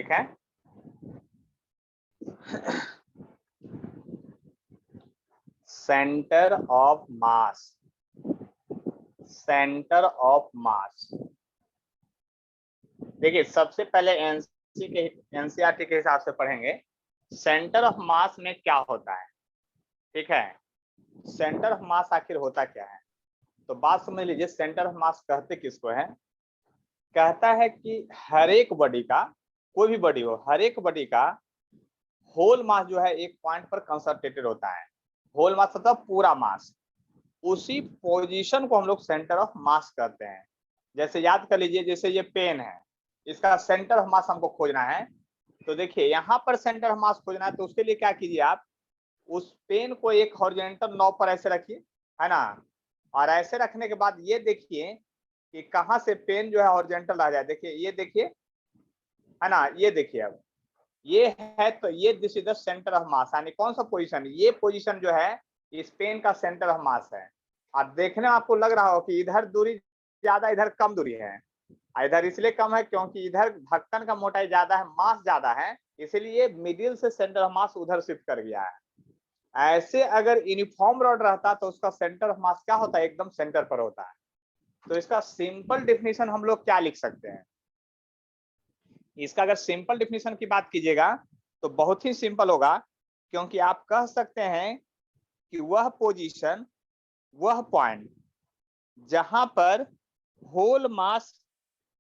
ठीक है। Centre of mass, centre of मास। देखिए सबसे पहले एनसीईआरटी के हिसाब से पढ़ेंगे सेंटर ऑफ मास में क्या होता है। ठीक है, सेंटर ऑफ मास आखिर होता क्या है, तो बात समझ लीजिए। सेंटर ऑफ मास कहते किसको है, कहता है कि हर एक बॉडी का, कोई भी बॉडी हो, हर एक बॉडी का होल मास जो है एक पॉइंट पर कंसंट्रेटेड होता है। होल मास मतलब पूरा मास, उसी पोजीशन को हम लोग सेंटर ऑफ मास कहते हैं। जैसे याद कर लीजिए, जैसे ये पेन है, इसका सेंटर ऑफ मास हमको खोजना है। तो देखिए यहाँ पर सेंटर ऑफ मास खोजना है, तो उसके लिए क्या कीजिए आप, उस पेन को एक हॉरिजॉन्टल नॉब पर ऐसे रखिए, है ना। और ऐसे रखने के बाद ये देखिए कि कहाँ से पेन जो है हॉरिजॉन्टल आ जाए। देखिए ये देखिए, है ना, ये देखिए अब ये है, तो ये this is the centre of मास, यानी कौन सा पोजीशन, ये पोजीशन जो है इस पेन का सेंटर ऑफ मास है। अब देखने में आपको लग रहा हो कि इधर दूरी ज्यादा, इधर कम दूरी है। इधर इसलिए कम है क्योंकि इधर ढक्कन का मोटाई ज्यादा है, मास ज्यादा है, इसलिए मिडिल से सेंटर ऑफ मास उधर शिफ्ट कर गया है। ऐसे अगर यूनिफॉर्म रॉड रहता तो उसका सेंटर ऑफ मास क्या होता है, एकदम सेंटर पर होता है। तो इसका सिंपल डिफिनीशन हम लोग क्या लिख सकते हैं, इसका अगर सिंपल डिफिनीशन की बात कीजिएगा तो बहुत ही सिंपल होगा, क्योंकि आप कह सकते हैं कि वह पोजीशन, वह पॉइंट जहां पर होल मास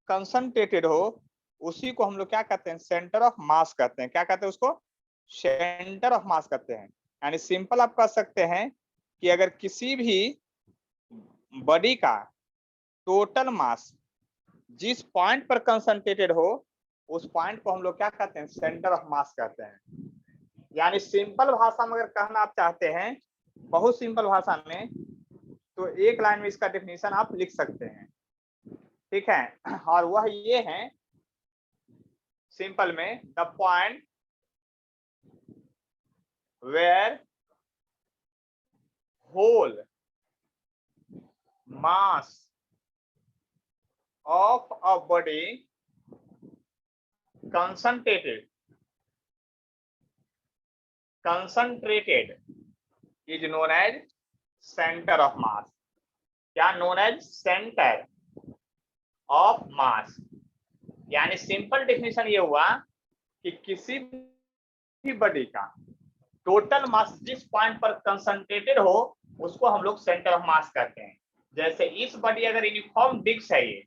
कंसंट्रेटेड हो, उसी को हम लोग क्या कहते हैं, सेंटर ऑफ मास कहते हैं। क्या कहते हैं उसको, सेंटर ऑफ मास कहते हैं। यानी सिंपल आप कह सकते हैं कि अगर किसी भी बॉडी का टोटल मास जिस पॉइंट पर कंसंट्रेटेड हो, उस पॉइंट को हम लोग क्या कहते हैं, सेंटर ऑफ मास कहते हैं। यानी सिंपल भाषा में अगर कहना आप चाहते हैं, बहुत सिंपल भाषा में, तो एक लाइन में इसका डेफिनेशन आप लिख सकते हैं। ठीक है, और वह ये है सिंपल में, the point where whole mass of a body concentrated is known as center of mass। क्या known as center of mass, यानी सिंपल डेफिनेशन ये हुआ कि किसी भी बॉडी का टोटल मास जिस पॉइंट पर कंसंट्रेटेड हो, उसको हम लोग सेंटर ऑफ मास कहते हैं। जैसे इस बॉडी अगर यूनिफॉर्म डिस्क है, ये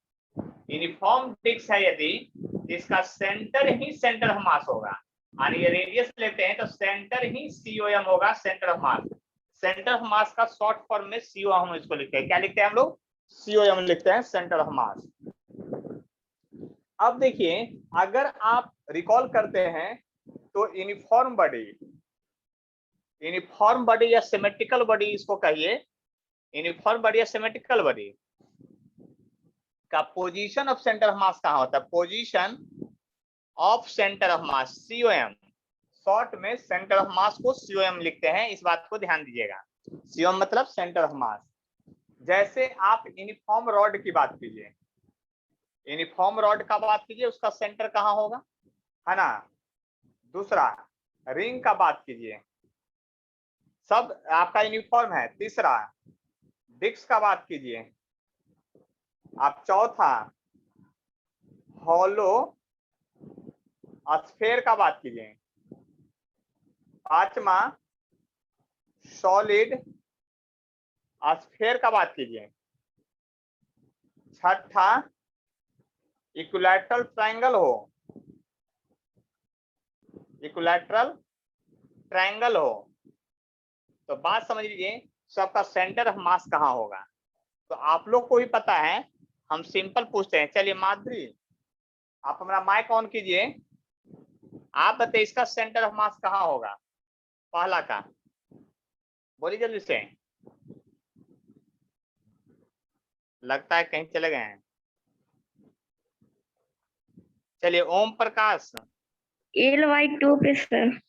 यूनिफॉर्म डिस्क है, यदि इसका सेंटर ही सेंटर ऑफ मास होगा, और ये रेडियस लेते हैं तो सेंटर ही COM होगा, centre of mass. Centre of मास का शॉर्ट फॉर्म में CO हम इसको लिखते हैं। क्या लिखते हैं हम लोग, COM लिखते हैं, सेंटर ऑफ मास। अब देखिए अगर आप रिकॉल करते हैं तो यूनिफॉर्म बॉडी या सिमेट्रिकल बॉडी इसको कहिए, यूनिफॉर्म बॉडी या सिमेट्रिकल बॉडी का पोजीशन ऑफ सेंटर ऑफ मास कहाँ होता है, position of centre of mass COM, short में सेंटर ऑफ मास को COM लिखते हैं, इस बात को ध्यान दीजिएगा। COM मतलब सेंटर ऑफ मास। जैसे आप यूनिफॉर्म रॉड की बात कीजिए, यूनिफॉर्म रॉड का बात कीजिए, उसका सेंटर कहाँ होगा, है ना। दूसरा रिंग का बात कीजिए, सब आपका यूनिफॉर्म है। तीसरा डिस्क का बात कीजिए आप। चौथा हॉलो स्फीयर का बात कीजिए। पांचवा सॉलिड स्फीयर का बात कीजिए। छठा इक्विलैटरल ट्रायंगल हो, इक्विलैटरल ट्रायंगल हो, तो बात समझ लीजिए सबका सेंटर ऑफ मास कहाँ होगा। तो आप लोग को भी पता है, हम सिंपल पूछते हैं। चलिए माधुरी, आप हमारा माइक ऑन कीजिए, आप बताइए इसका सेंटर ऑफ मास कहाँ होगा, पहला का, बोलिए जल्दी से। लगता है कहीं चले गए हैं। चलिए ओम प्रकाश, L/2 पे सर।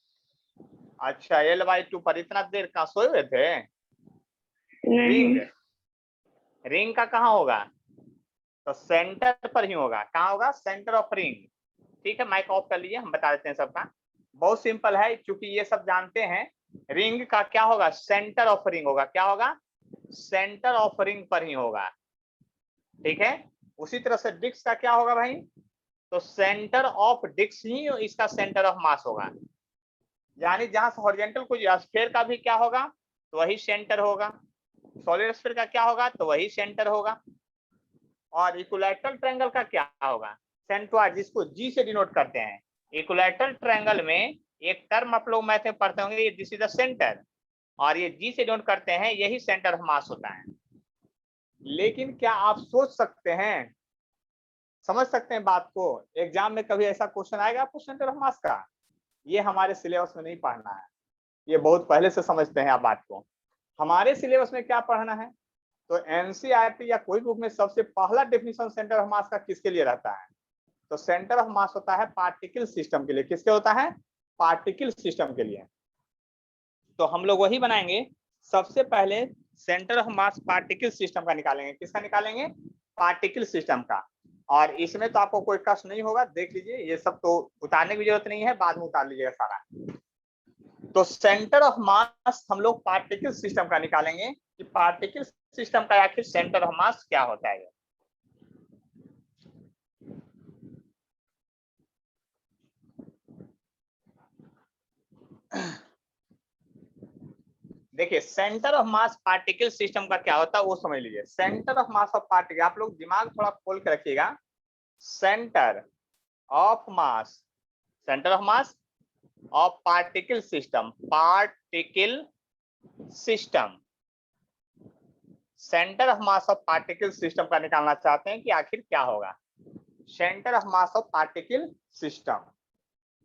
अच्छा L/2 पर, इतना देर कहाँ सोए हुए थे। नहीं, रिंग का कहाँ होगा, तो सेंटर पर ही होगा। कहाँ होगा, सेंटर ऑफ रिंग। ठीक है, माइक ऑफ कर लीजिए, हम बता देते हैं सबका। बहुत सिंपल है, क्योंकि ये सब जानते हैं। रिंग का क्या होगा, सेंटर ऑफ रिंग होगा, क्या होगा, सेंटर ऑफ रिंग पर ही होगा। ठीक है, उसी तरह से डिस्क का क्या होगा भाई, तो सेंटर ऑफ डिस्क ही इसका सेंटर ऑफ मास होगा। यानी जहां से हॉरिजॉन्टल को, स्फीयर का भी क्या होगा, तो वही सेंटर होगा, सॉलिड स्फीयर का क्या होगा, तो वही सेंटर होगा। और इक्विलैटरल ट्रायंगल का क्या होगा, सेंट्रोइड, जिसको जी से डिनोट करते हैं। इक्विलैटरल ट्रायंगल में एक टर्म आप लोग मैथ में पढ़ते होंगे, ये दिस इज द सेंटर, और ये जी से डिनोट करते हैं, यही सेंटर ऑफ मास होता है। लेकिन क्या आप सोच सकते हैं, समझ सकते हैं बात को, एग्जाम में कभी ऐसा क्वेश्चन आएगा आपको सेंटर ऑफ मास का? ये हमारे सिलेबस में नहीं पढ़ना है, ये बहुत पहले से समझते हैं आप बात को। हमारे सिलेबस में क्या पढ़ना है, तो एनसीईआरटी या कोई बुक में सबसे पहला डेफिनेशन सेंटर ऑफ मास का किसके लिए रहता है, तो सेंटर ऑफ मास होता है पार्टिकल सिस्टम के लिए। किसके होता है, पार्टिकल सिस्टम के लिए। तो हम लोग वही बनाएंगे, सबसे पहले centre of mass particle system का निकालेंगे। किसका निकालेंगे, पार्टिकल सिस्टम का। और इसमें तो आपको कोई कष्ट नहीं होगा, देख लीजिए, ये सब तो उतारने की जरूरत नहीं है, बाद में उतार लीजिएगा सारा। तो सेंटर ऑफ मास हम लोग पार्टिकल सिस्टम का निकालेंगे कि पार्टिकल सिस्टम का आखिर सेंटर ऑफ मास क्या होता है। देखिए, centre of mass particle system का क्या होता है वो समझ लीजिए। Centre of mass of particle, आप लोग दिमाग थोड़ा खोल के रखिएगा। Centre of mass, centre of mass of particle system, particle system, centre of mass of particle system का निकालना चाहते हैं कि आखिर क्या होगा, centre of mass of particle system.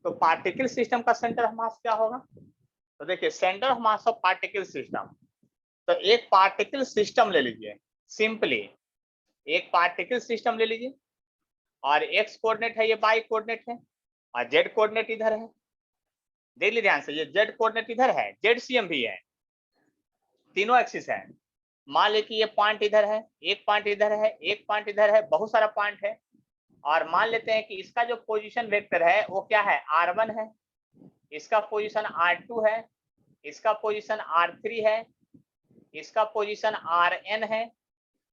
तो पार्टिकल सिस्टम का सेंटर ऑफ मास क्या होगा, तो देखिए centre of mass of particle system, तो एक पार्टिकल सिस्टम ले लीजिए, सिंपली एक पार्टिकल सिस्टम ले लीजिए, और एक्स कोऑर्डिनेट है, ये वाई कोऑर्डिनेट है, और जेड कोऑर्डिनेट इधर है। देख लीजिए ध्यान से, ये जेड कोऑर्डिनेट इधर है, जेड सीएम भी है, तीनों एक्सिस है। मान लीजिए कि ये पॉइंट इधर है, एक पॉइंट इधर है, एक पॉइंट इधर है, बहुत सारा पॉइंट है। और मान लेते हैं कि इसका जो पोजीशन वेक्टर है वो क्या है, r1 है, इसका पोजीशन r2 है, इसका पोजीशन r3 है, इसका पोजीशन rn है,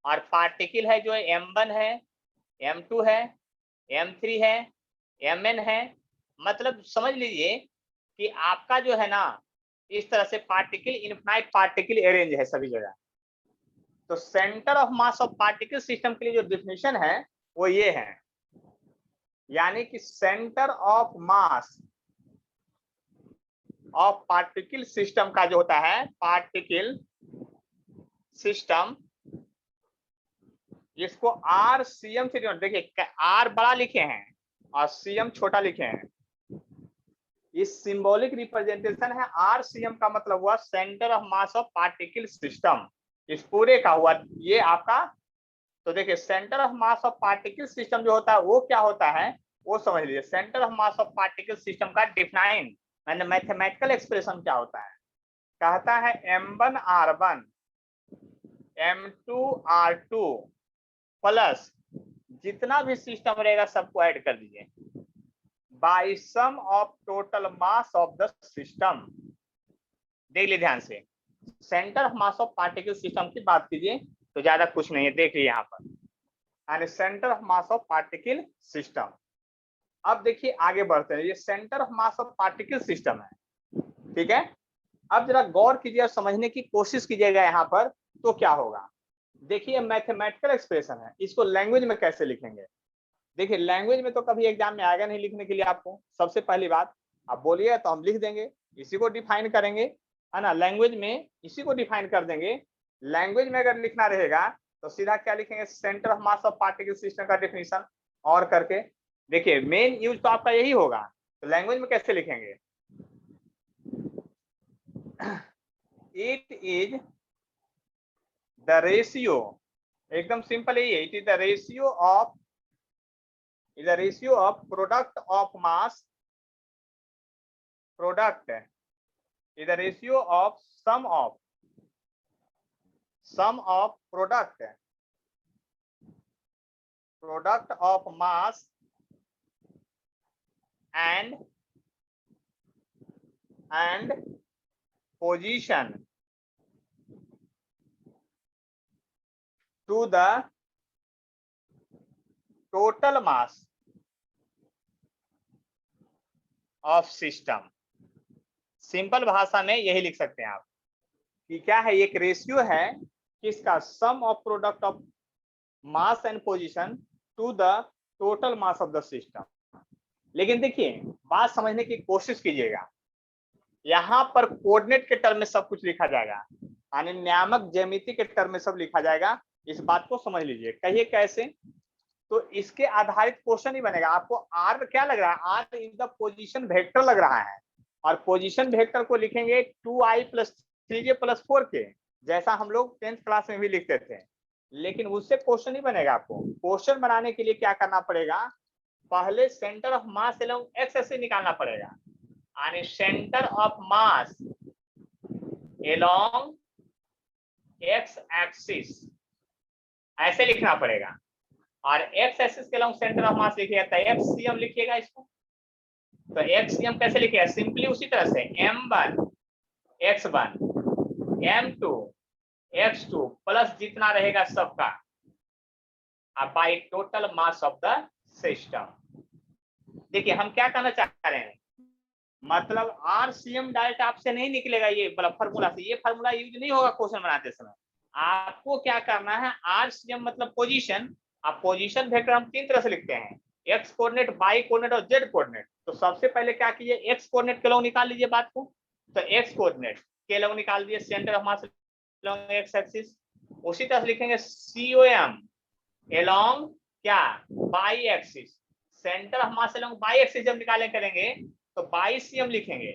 और पार्टिकल है जो m1 है, m2 है, m3 है, mn है। मतलब समझ लीजिए कि आपका जो है ना, इस तरह से पार्टिकल, इनफाइनाइट पार्टिकल अरेंज है सभी जगह। तो centre of mass of particle system के लिए जो डिफिनेशन है वो ये है, यानी कि centre of mass of particle system का जो होता है, पार्टिकल सिस्टम, इसको आर सीएम से, देखिए आर बड़ा लिखे हैं और सीएम छोटा लिखे हैं, इस सिंबॉलिक रिप्रेजेंटेशन है। आर सीएम का मतलब हुआ centre of mass of particle system, इस पूरे का हुआ ये आपका। तो देखिए centre of mass of particle system जो होता है वो क्या होता है वो समझ लीजिए। Centre of mass of particle system का डिफाइन मैथमेटिकल एक्सप्रेशन क्या होता है, कहता है m1 r1 m2 r2 plus जितना भी सिस्टम रहेगा सबको ऐड कर दीजिए, by sum of total mass of the system. देख लीजिए ध्यान से, centre of mass of particle system की बात कीजिए तो ज्यादा कुछ नहीं है, देख लीजिए यहाँ पर, यानी centre of mass of particle system. अब देखिए आगे बढ़ते हैं, ये centre of mass of particle system है, ठीक है। अब जरा गौर कीजिए और समझने की कोशिश कीजिएगा यहाँ पर, तो क्या होगा। देखिए मैथमेटिकल एक्सप्रेशन है, इसको लैंग्वेज में कैसे लिखेंगे। देखिए लैंग्वेज में तो कभी एग्जाम में आएगा नहीं लिखने के लिए आपको, सबसे पहली बात आप बोलिए तो हम लिख देंगे, इसी को डिफाइन करेंगे, है ना, लैंग्वेज में इसी को डिफाइन कर देंगे। लैंग्वेज में अगर लिखना रहेगा तो सीधा क्या लिखेंगे, centre of mass of particle system का डेफिनेशन और करके। देखिए मेन यूज तो आपका यही होगा, तो लैंग्वेज में कैसे लिखेंगे, इट इज द रेशियो, एकदम सिंपल यही है, it is the ratio of, is the ratio of product of mass, product is the ratio of sum of product of mass and position to the total mass of system। Simple भाषा में यही लिख सकते हैं आप कि क्या है, एक रेशियो है किसका, sum of product of mass and position to the total mass of the system. लेकिन देखिए बात समझने की कोशिश कीजिएगा, यहाँ पर कोऑर्डिनेट के टर्म में सब कुछ लिखा जाएगा, यानी नियामक ज्यामिति के टर्म में सब लिखा जाएगा। इस बात को समझ लीजिए। कहिए कैसे, तो इसके आधारित क्वेश्चन ही बनेगा। आपको आर क्या लग रहा है, R is the position vector लग रहा है, और पोजीशन वेक्टर को लिखेंगे 2i + 3j + 4k, जैसा हम लोग 10th क्लास में भी लिखते थे। लेकिन उससे क्वेश्चन ही बनेगा। आपको क्वेश्चन बनाने के लिए क्या करना पड़ेगा, पहले centre of mass along X axis निकालना पड़ेगा, यानी centre of mass along X axis ऐसे लिखना पड़ेगा। और एक्स एक्सिस के अलोंग सेंटर ऑफ मास लिखिएगा तो एक्ससीएम लिखिएगा इसको। तो एक्ससीएम कैसे लिखिएगा, सिंपली उसी तरह से m1 x1 m2 x2 plus जितना रहेगा सबका bye total mass of the system. देखिए हम क्या कहना चाह रहे हैं, मतलब आरसीएम डायरेक्ट आपसे नहीं निकलेगा ये फॉर्मूला से, ये फॉर्मूला यूज नहीं होगा क्वेश्चन बनाते समय। आपको क्या करना है, आरसीएम मतलब पोजीशन। अब पोजीशन वेक्टर हम 3 तरह से लिखते हैं, एक्स कोऑर्डिनेट, वाई कोऑर्डिनेट और जेड कोऑर्डिनेट। तो सबसे पहले क्या कीजिए, एक्स कोऑर्डिनेट के लोग निकाल लीजिए बात को। तो एक्स कोऑर्डिनेट के लोग निकाल दिए, centre of mass along X axis. उसी तरह से लिखेंगे सीओएम अलोंग क्या, Y axis. Centre of mass along Y axis जब निकाले करेंगे तो 22cm लिखेंगे,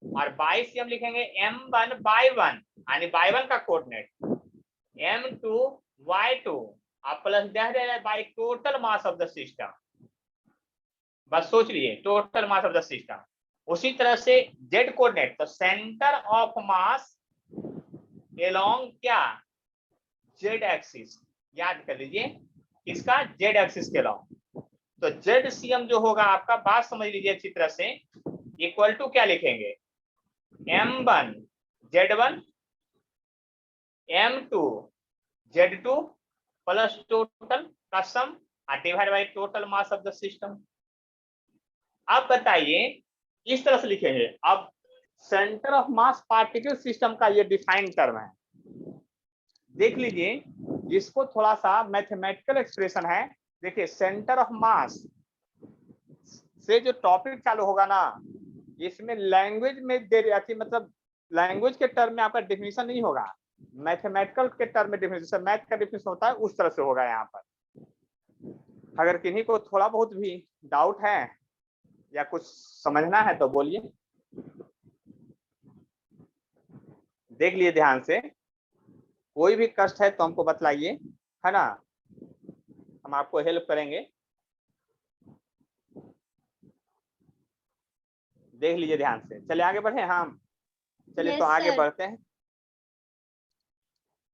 और 22cm लिखेंगे m1 y1 यानी y1 का कोऑर्डिनेट, m2 y2 आप plus by total mass of the system. बस सोच लीजिए total mass of the system. उसी तरह से z कोऑर्डिनेट, तो सेंटर ऑफ मास अलोंग क्या, z एक्सिस। याद कर लीजिए किसका, z एक्सिस के अलोंग। तो ZCM जो होगा आपका, बात समझ लीजिए अच्छी तरह से, इक्वल टू क्या लिखेंगे, m1 z1 m2 z2 plus total का sum divide by total mass of the system. अब बताइए इस तरह से लिखेंगे। अब centre of mass particle system का ये डिफाइंड टर्म है, देख लीजिए। इसको थोड़ा सा मैथमेटिकल एक्सप्रेशन है। देखिए सेंटर ऑफ मास से जो टॉपिक चालू होगा ना, इसमें लैंग्वेज में देर आती, मतलब लैंग्वेज के टर्म में आपका डेफिनेशन नहीं होगा, मैथमेटिकल के टर्म में डेफिनेशन, मैथ का डेफिनेशन होता है उस तरह से होगा यहाँ पर। अगर किन्हीं को थोड़ा बहुत भी डाउट है या कुछ समझना है तो बोलिए, देख लिए ध्यान से। कोई भी कष्ट है तो हमको बतलाइए, है ना, हम आपको हेल्प करेंगे। देख लीजिए ध्यान से। चलिए आगे बढ़े हम, चलिए तो आगे बढ़ते हैं।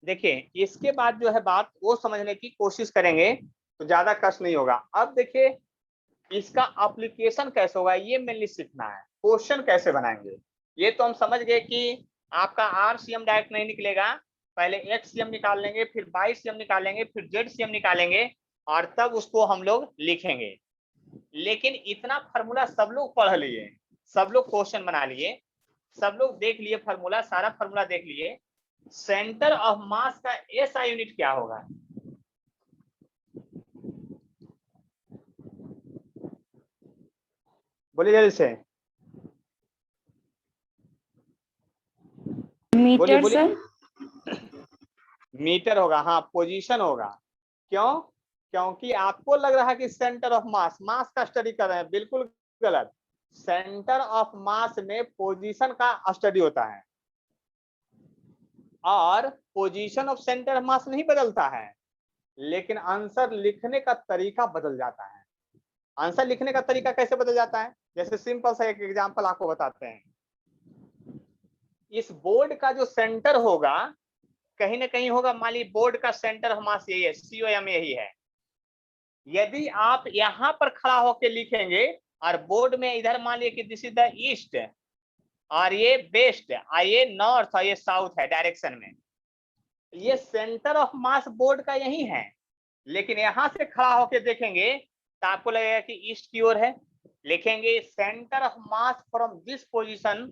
देखिए इसके बाद जो है बात वो समझने की कोशिश करेंगे तो ज्यादा कष्ट नहीं होगा। अब देखिए इसका एप्लीकेशन कैसे होगा ये मेनली सीखना है। क्वेश्चन कैसे बनाएंगे ये तो हम समझ गए कि आपका आरसीएम डायरेक्ट नहीं निकलेगा, पहले एक्ससीएम निकाल लेंगे, फिर वाईसीएम निकालेंगे, फिर जेडसीएम निकालेंगे, और तब उसको हम लोग लिखेंगे। लेकिन इतना फार्मूला सब लोग पढ़ लिए, सब लोग क्वेश्चन बना लिए, सब लोग देख लिए फार्मूला, सारा फार्मूला देख लिए। सेंटर ऑफ मास का एसआई यूनिट क्या होगा, बोलिए जल्दी से, मीटर सर। मीटर होगा, हाँ पोजीशन होगा। क्यों, क्योंकि आपको लग रहा है कि सेंटर ऑफ मास, मास का स्टडी कर रहे हैं, बिल्कुल गलत। सेंटर ऑफ मास में पोजीशन का स्टडी होता है, और पोजीशन ऑफ सेंटर ऑफ मास नहीं बदलता है, लेकिन आंसर लिखने का तरीका बदल जाता है। आंसर लिखने का तरीका कैसे बदल जाता है, जैसे सिंपल सा एक एग्जांपल आपको बताते हैं। इस बोर्ड का जो सेंटर होगा कहीं ना कहीं होगा, मान लीजिए बोर्ड का सेंटर ऑफ मास यही है, सीओएम यही है। यदि आप यहां पर खड़ा होकर लिखेंगे और बोर्ड में इधर मान लिया कि दिस इज द ईस्ट और ये वेस्ट और ये नॉर्थ और ये साउथ है डायरेक्शन में, ये सेंटर ऑफ मास बोर्ड का यही है, लेकिन यहां से खड़ा होकर देखेंगे तो आपको लगेगा कि ईस्ट की ओर है। लिखेंगे centre of mass from this position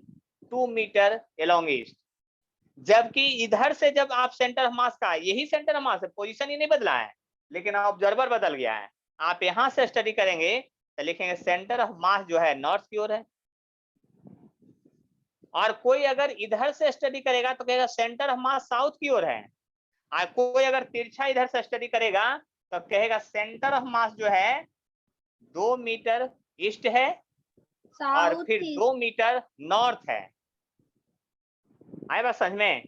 2 metre along east, जबकि इधर से जब आप सेंटर ऑफ मास का, यही सेंटर ऑफ मास है, पोजीशन ही नहीं बदला है, लेकिन ऑब्जर्वर बदल गया है। आप यहां से स्टडी करेंगे तो लिखेंगे सेंटर ऑफ मास जो है नॉर्थ की ओर है, और कोई अगर इधर से स्टडी करेगा तो कहेगा सेंटर ऑफ मास साउथ की ओर है, और कोई अगर तिरछा इधर से स्टडी करेगा तो कहेगा सेंटर ऑफ मास जो है 2 मीटर ईस्ट है और फिर 2 मीटर नॉर्थ है। आए बात समझ में?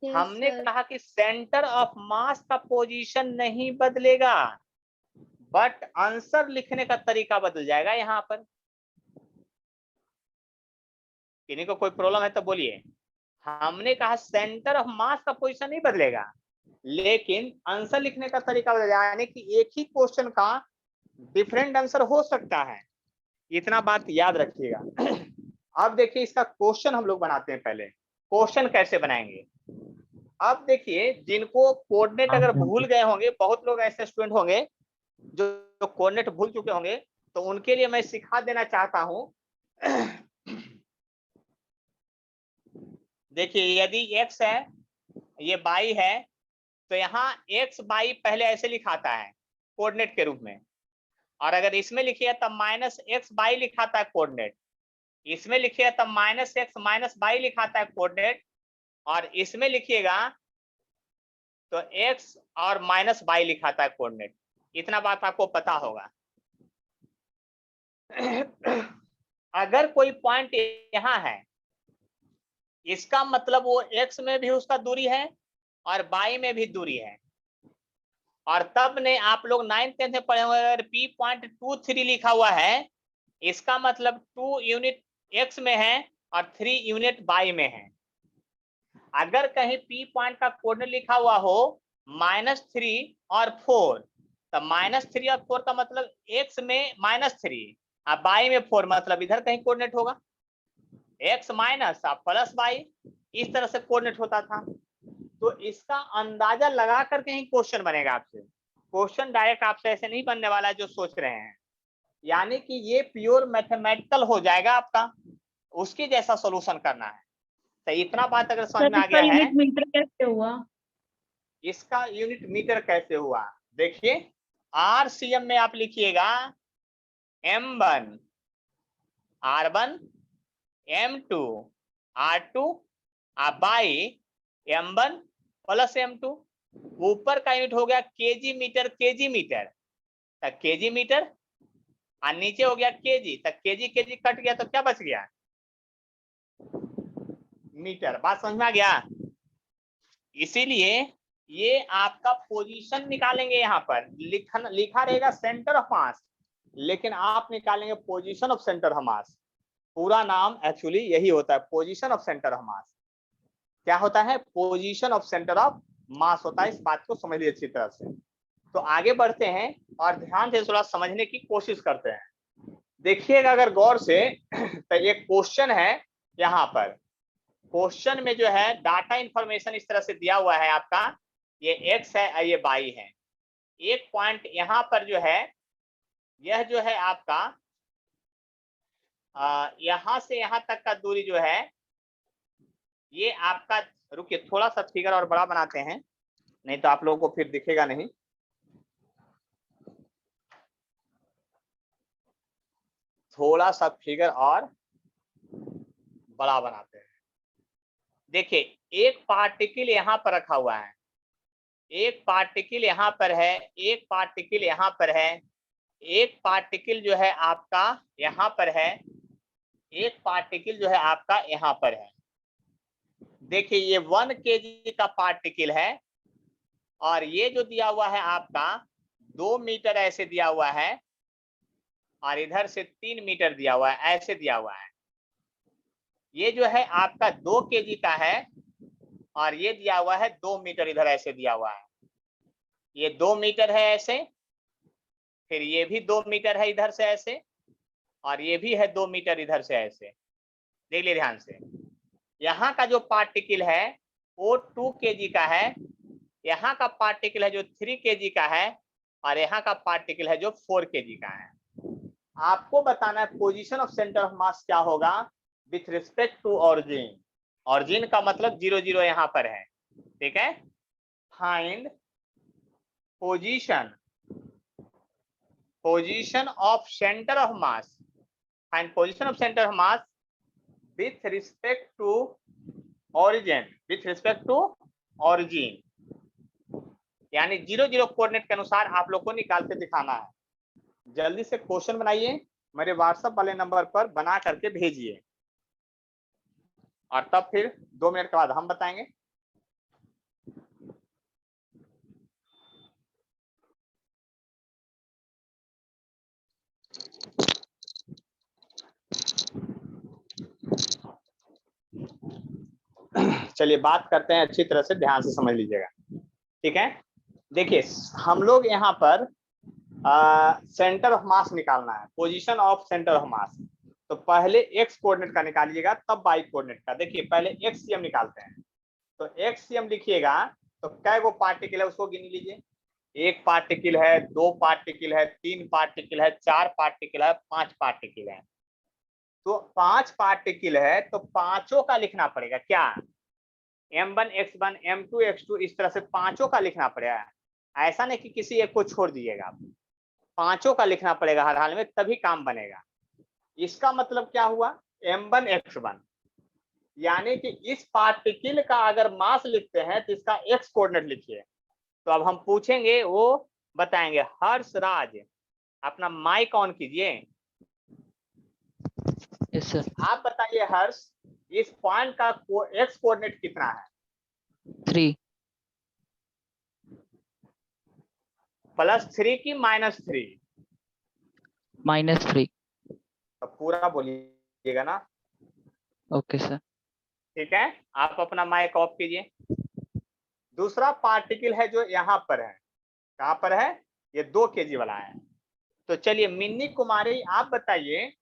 हमने कहा कि सेंटर ऑफ मास का पोजीशन नहीं बदलेगा, बट आंसर लिखने का तरीका बदल जाएगा। यहाँ पर किन्हीं को कोई प्रॉब्लम है तो बोलिए। हमने कहा सेंटर ऑफ मास का पोजीशन नहीं बदलेगा, लेकिन आंसर लिखने का तरीका बदल जाएगा, यानी कि एक ही क्वेश्चन का डिफरेंट आंसर हो सकता है, इतना बात याद रखिएगा। अब देखिए इसका क्वेश्चन हम लोग बनाते हैं। पहले क्वेश्चन कैसे बनाएंगे? अब देखिए, जिनको कोऑर्डिनेट अगर भूल गए होंगे, बहुत लोग ऐसे स्टूडेंट होंगे जो कोऑर्डिनेट भूल चुके होंगे, तो उनके लिए मैं सिखा देना चाहता हूं। देखिए यदि x है, ये y है, तो यहाँ x y पहले ऐसे लिखाता है कोऑर्डिनेट के रूप में, और अगर इसमें लिखिए तब माइनस एक्स बाई लिखाता है कोऑर्डिनेट, इसमें लिखिए तब माइनस एक्स माइनस बाई लिखाता है कोऑर्डिनेट, और इसमें लिखिएगा तो x और माइनस बाई लिखाता है कोऑर्डिनेट। इतना बात आपको पता होगा। अगर कोई पॉइंट यहाँ है, इसका मतलब वो x में भी उसका दूरी है और y में भी दूरी है, और तब ने आप लोग 9th 10th में पढ़े हुए, अगर P.23 लिखा हुआ है, इसका मतलब 2 यूनिट x में है और 3 यूनिट y में है। अगर कहीं P पॉइंट का कोऑर्डिनेट लिखा हुआ हो -3 और 4, तो -3 और 4 का मतलब x में -3 और y में 4, मतलब इधर कहीं कोऑर्डिनेट होगा, x माइनस प्लस y, इस तरह से कोऑर्डिनेट होता था। तो इसका अंदाजा लगा करके ही क्वेश्चन बनेगा आपसे। क्वेश्चन डायरेक्ट आपसे ऐसे नहीं बनने वाला है जो सोच रहे हैं, यानी कि ये प्योर मैथमेटिकल हो जाएगा आपका, उसके जैसा सॉल्यूशन करना है। तो इतना बात अगर समझ में आ गया है। यूनिट मीटर कैसे हुआ? इसका यूनिट मीटर कैसे हुआ, देखिए RCM में आप लिखिएगा M1 R1 M2 R2 by M1 plus M2, ऊपर का यूनिट हो गया केजी मीटर, केजी मीटर तक केजी मीटर, और नीचे हो गया केजी तक, केजी केजी कट गया तो क्या बच गया, मीटर। बात समझ में आ गया? इसीलिए ये आपका पोजीशन निकालेंगे, यहाँ पर लिखा रहेगा सेंटर ऑफ मास, लेकिन आप निकालेंगे पोजीशन ऑफ सेंटर ऑफ मास। पूरा नाम एक्चुअली यही होता है, position of centre of mass. क्या होता है? पोजीशन ऑफ सेंटर ऑफ मास होता है। इस बात को समझ लीजिए अच्छी तरह से। तो आगे बढ़ते हैं और ध्यान से थोड़ा समझने की कोशिश करते हैं। देखिएगा अगर गौर से, तो एक क्वेश्चन है यहाँ पर। क्वेश्चन में जो है डाटा इंफॉर्मेशन इस तरह से दिया हुआ है आपका, ये x है और ये y है। एक पॉइंट यहाँ पर जो है, यह जो है आपका यहाँ से यहाँ तक का दूरी जो है, ये आपका, रुकिए थोड़ा सा फिगर और बड़ा बनाते हैं, नहीं तो आप लोगों को फिर दिखेगा नहीं। थोड़ा सा फिगर और बड़ा बनाते हैं। देखिए एक पार्टिकल यहाँ पर रखा हुआ है, एक पार्टिकल यहाँ पर है, एक पार्टिकल यहाँ पर है, एक पार्टिकल जो है आपका यहाँ पर है, एक पार्टिकल जो है आपका यहाँ पर है। देखिए ये 1 kg का पार्टिकल है, और ये जो दिया हुआ है आपका 2 मीटर ऐसे दिया हुआ है, और इधर से 3 मीटर दिया हुआ है, ऐसे दिया हुआ है। ये जो है आपका 2 kg का है, और ये दिया हुआ है 2 मीटर, इधर ऐसे दिया हुआ है। ये 2 मीटर है ऐसे, फिर ये भी 2 मीटर है इधर से ऐसे, और ये भी है 2 मीटर इधर से ऐसे, देख लीजिए ध्यान से। यहाँ का जो पार्टिकल है वो 2 kg का है, यहाँ का पार्टिकल है जो 3 kg का है, और यहाँ का पार्टिकल है जो 4 kg का है। आपको बताना है position of centre of mass क्या होगा with respect to origin. Origin का मतलब 0 0 यहाँ पर है, ठीक है। Find position of centre of mass, find position of centre of mass with respect to origin, with respect to origin, यानी 0 0 कोऑर्डिनेट के अनुसार आप लोग को निकाल के दिखाना है। जल्दी से क्वेश्चन बनाइए, मेरे व्हाट्सएप वाले नंबर पर बना करके भेजिए, और तब फिर 2 मिनट के बाद हम बताएंगे। चलिए बात करते हैं, अच्छी तरह से ध्यान से समझ लीजिएगा, ठीक है। देखिए हम लोग यहाँ पर सेंटर ऑफ मास निकालना है, पोजीशन ऑफ सेंटर ऑफ मास। तो पहले एक्स कोऑर्डिनेट का निकालिएगा तब वाई कोऑर्डिनेट का। देखिए पहले एक्स सी एम निकालते हैं, तो एक्स सी एम लिखिएगा तो कै गो पार्टिकल है उसको गिन लीजिए। 1 पार्टिकल है, 2 पार्टिकल है, 3 पार्टिकल है, 4 पार्टिकल है, 5 पार्टिकल है। तो 5 पार्टिकल है तो पांचों का लिखना पड़ेगा क्या, m1 x1 m2 x2, इस तरह से पांचों का लिखना पड़ेगा। ऐसा नहीं कि किसी एक को छोड़ दीजिएगा, पांचों का लिखना पड़ेगा हर हाल में, तभी काम बनेगा। इसका मतलब क्या हुआ, m1 x1, यानी कि इस पार्टिकल का अगर मास लिखते हैं तो इसका x कोऑर्डिनेट लिखिए। तो अब हम पूछेंगे, वो बताएंगे। हर्ष राज अपना माइक ऑन कीजिए। Yes sir. आप बताइए हर्ष, इस पॉइंट का x कोऑर्डिनेट कितना है? 3 +3 की -3? -3। तो पूरा बोलिएगा ना। Okay sir. ठीक है, आप अपना माइक ऑफ कीजिए। दूसरा पार्टिकल है जो यहाँ पर है, कहाँ पर है, ये 2 kg वाला है। तो चलिए मिन्नी कुमारी आप बताइए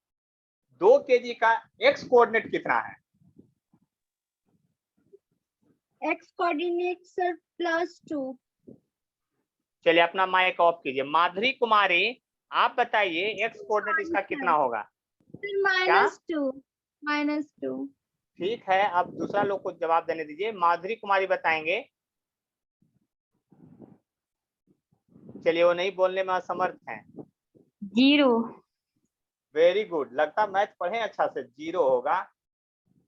2 kg का x कोऑर्डिनेट कितना है? X coordinate sir +2. चलिए अपना माइक ऑफ कीजिए। माधुरी कुमारी आप बताइए x कोऑर्डिनेट इसका कितना होगा? -2. -2. ठीक है, अब दूसरा लोग को जवाब देने दीजिए। माधुरी कुमारी बताएंगे। चलिए वो नहीं बोलने में असमर्थ हैं। 0. वेरी गुड, लगता मैथ पढ़े अच्छा से। 0 होगा,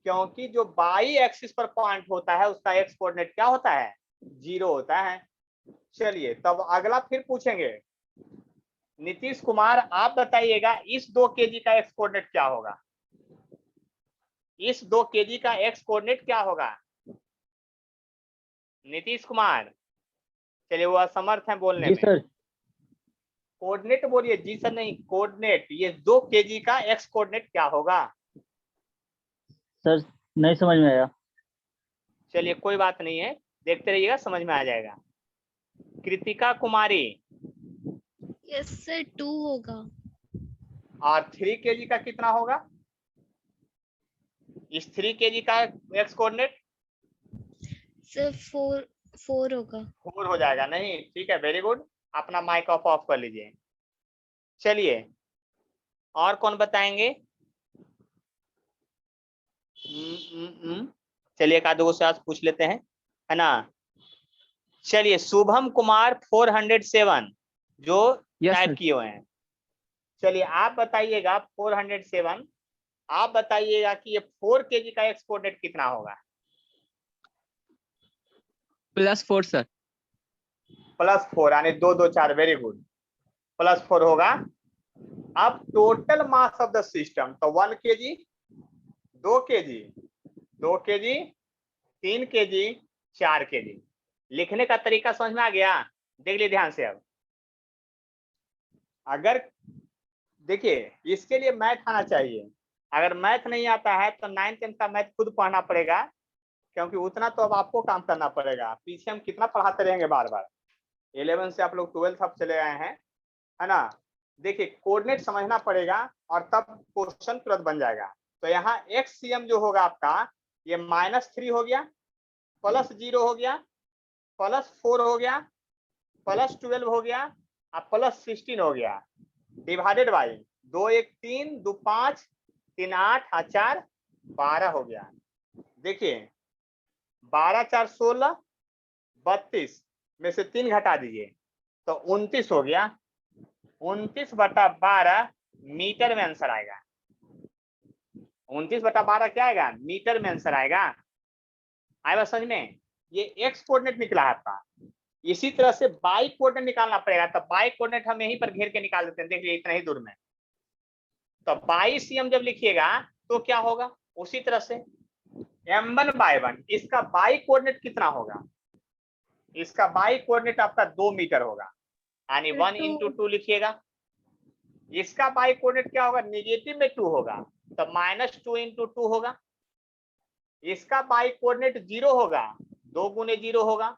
क्योंकि जो बाई एक्सिस पर पॉइंट होता है उसका एक्स कोऑर्डिनेट क्या होता है, 0 होता है। चलिए तब अगला फिर पूछेंगे। नीतीश कुमार आप बताइएगा इस 2 kg का एक्स कोऑर्डिनेट क्या होगा? इस 2 kg का एक्स कोऑर्डिनेट क्या होगा नीतीश कुमार? चलिए वो असमर्थ हैं बोलने में। सर। कोऑर्डिनेट बोलिए, जी सर नहीं, कोऑर्डिनेट। ये 2 kg का एक्स कोऑर्डिनेट क्या होगा? सर नहीं समझ में आया। चलिए कोई बात नहीं है, देखते रहिएगा, समझ में आ जाएगा। कृतिका कुमारी, यस सर 2 होगा। और 3 kg का कितना होगा? इस 3 kg का एक्स कोऑर्डिनेट सर 4 होगा। 4 हो जाएगा। नहीं, ठीक है, वेरी गुड। अपना माइक ऑफ कर लीजिए। चलिए और कौन बताएंगे? चलिए एक आधे से आज पूछ लेते हैं, है ना। चलिए शुभम कुमार 407 जो टाइप किए हुए हैं। चलिए आप बताइएगा 407, आप बताइएगा कि ये 4 kg का एक्स कोऑर्डिनेट कितना होगा? +4 सर। +4 यानी 2 2 4, वेरी गुड, +4 होगा। अब total mass of the system, तो 1 kg, 2 kg, 2 kg, 3 kg, 4 kg। लिखने का तरीका समझ में आ गया? देख लीजिए ध्यान से। अब अगर देखिए इसके लिए मैथ आना चाहिए, अगर मैथ नहीं आता है तो 9th 10th का मैथ खुद पढ़ना पड़ेगा, क्योंकि उतना तो अब आपको काम करना पड़ेगा। पीछे हम कितना पढ़ाते रहेंगे बार बार। 11 से आप लोग 12th अब चले आए हैं, है ना। देखिए कोऑर्डिनेट समझना पड़ेगा और तब क्वेश्चन तुरंत बन जाएगा। तो यहाँ XCM जो होगा आपका ये -3 हो गया, +0 हो गया, +4 हो गया, +12 हो गया और +16 हो गया, डिवाइडेड बाई 2 1 3 2 5 3 8 और 4 12 हो गया। देखिए 12 4 16 32 में से 3 घटा दीजिए तो 29 हो गया। 29/12 मीटर में आंसर आएगा। 29/12 क्या आएगा? मीटर में आंसर आएगा। आएगा समझ में? ये एक्स कोऑर्डिनेट निकला है आपका। इसी तरह से बाई कोऑर्डिनेट निकालना पड़ेगा। तो बाई कोऑर्डिनेट हम यहीं पर घेर के निकाल देते हैं। देख लीजिए इतना ही दूर में। तो 22 जब लिखिएगा तो क्या होगा? उसी तरह से m1/1 इसका बाई कोऑर्डिनेट कितना होगा? इसका बाई कोऑर्डिनेट आपका 2 मीटर होगा, यानी 1 × 2 लिखिएगा। इसका बाई कोऑर्डिनेट क्या होगा? नेगेटिव में 2 होगा तो -2 × 2 होगा। इसका बाई कोऑर्डिनेट 0 होगा, 2 × 0 होगा।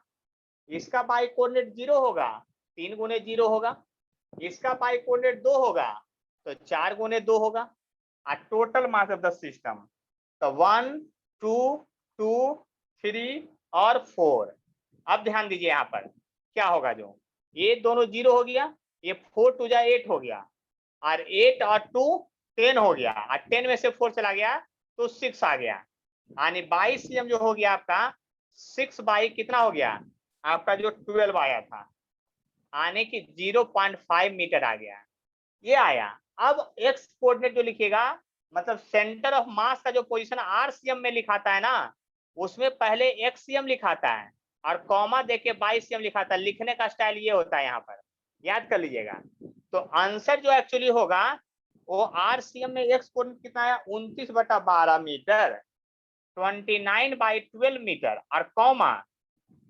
इसका बाई कोऑर्डिनेट 0 होगा, 3 × 0 होगा। इसका बाई कोऑर्डिनेट 2 होगा तो 4 × 2 होगा। Total mass of the system तो 1 2 2 3 और 4। अब ध्यान दीजिए यहाँ पर क्या होगा, जो ये दोनों 0 हो गया, ये 4 2 जा 8 हो गया और 8 और 2 10 हो गया और 10 में से 4 चला गया तो 6 आ गया। यानी 22 जो हो गया आपका 6 बाई कितना हो गया आपका? जो 12 आया था, आने की 0.5 मीटर आ गया, ये आया। अब एक्स कोऑर्डिनेट जो लिखिएगा, मतलब सेंटर ऑफ मास का जो पोजीशन RCM में लिखाता है ना, उसमें पहले XCM लिखाता है और कॉमा देके 22 लिखाता है। लिखने का स्टाइल ये होता है, यहाँ पर याद कर लीजिएगा। तो आंसर जो एक्चुअली होगा वो RCM में एक्स कोऑर्डिनेट कितना है? 29/12 मीटर, 29/12 मीटर और कॉमा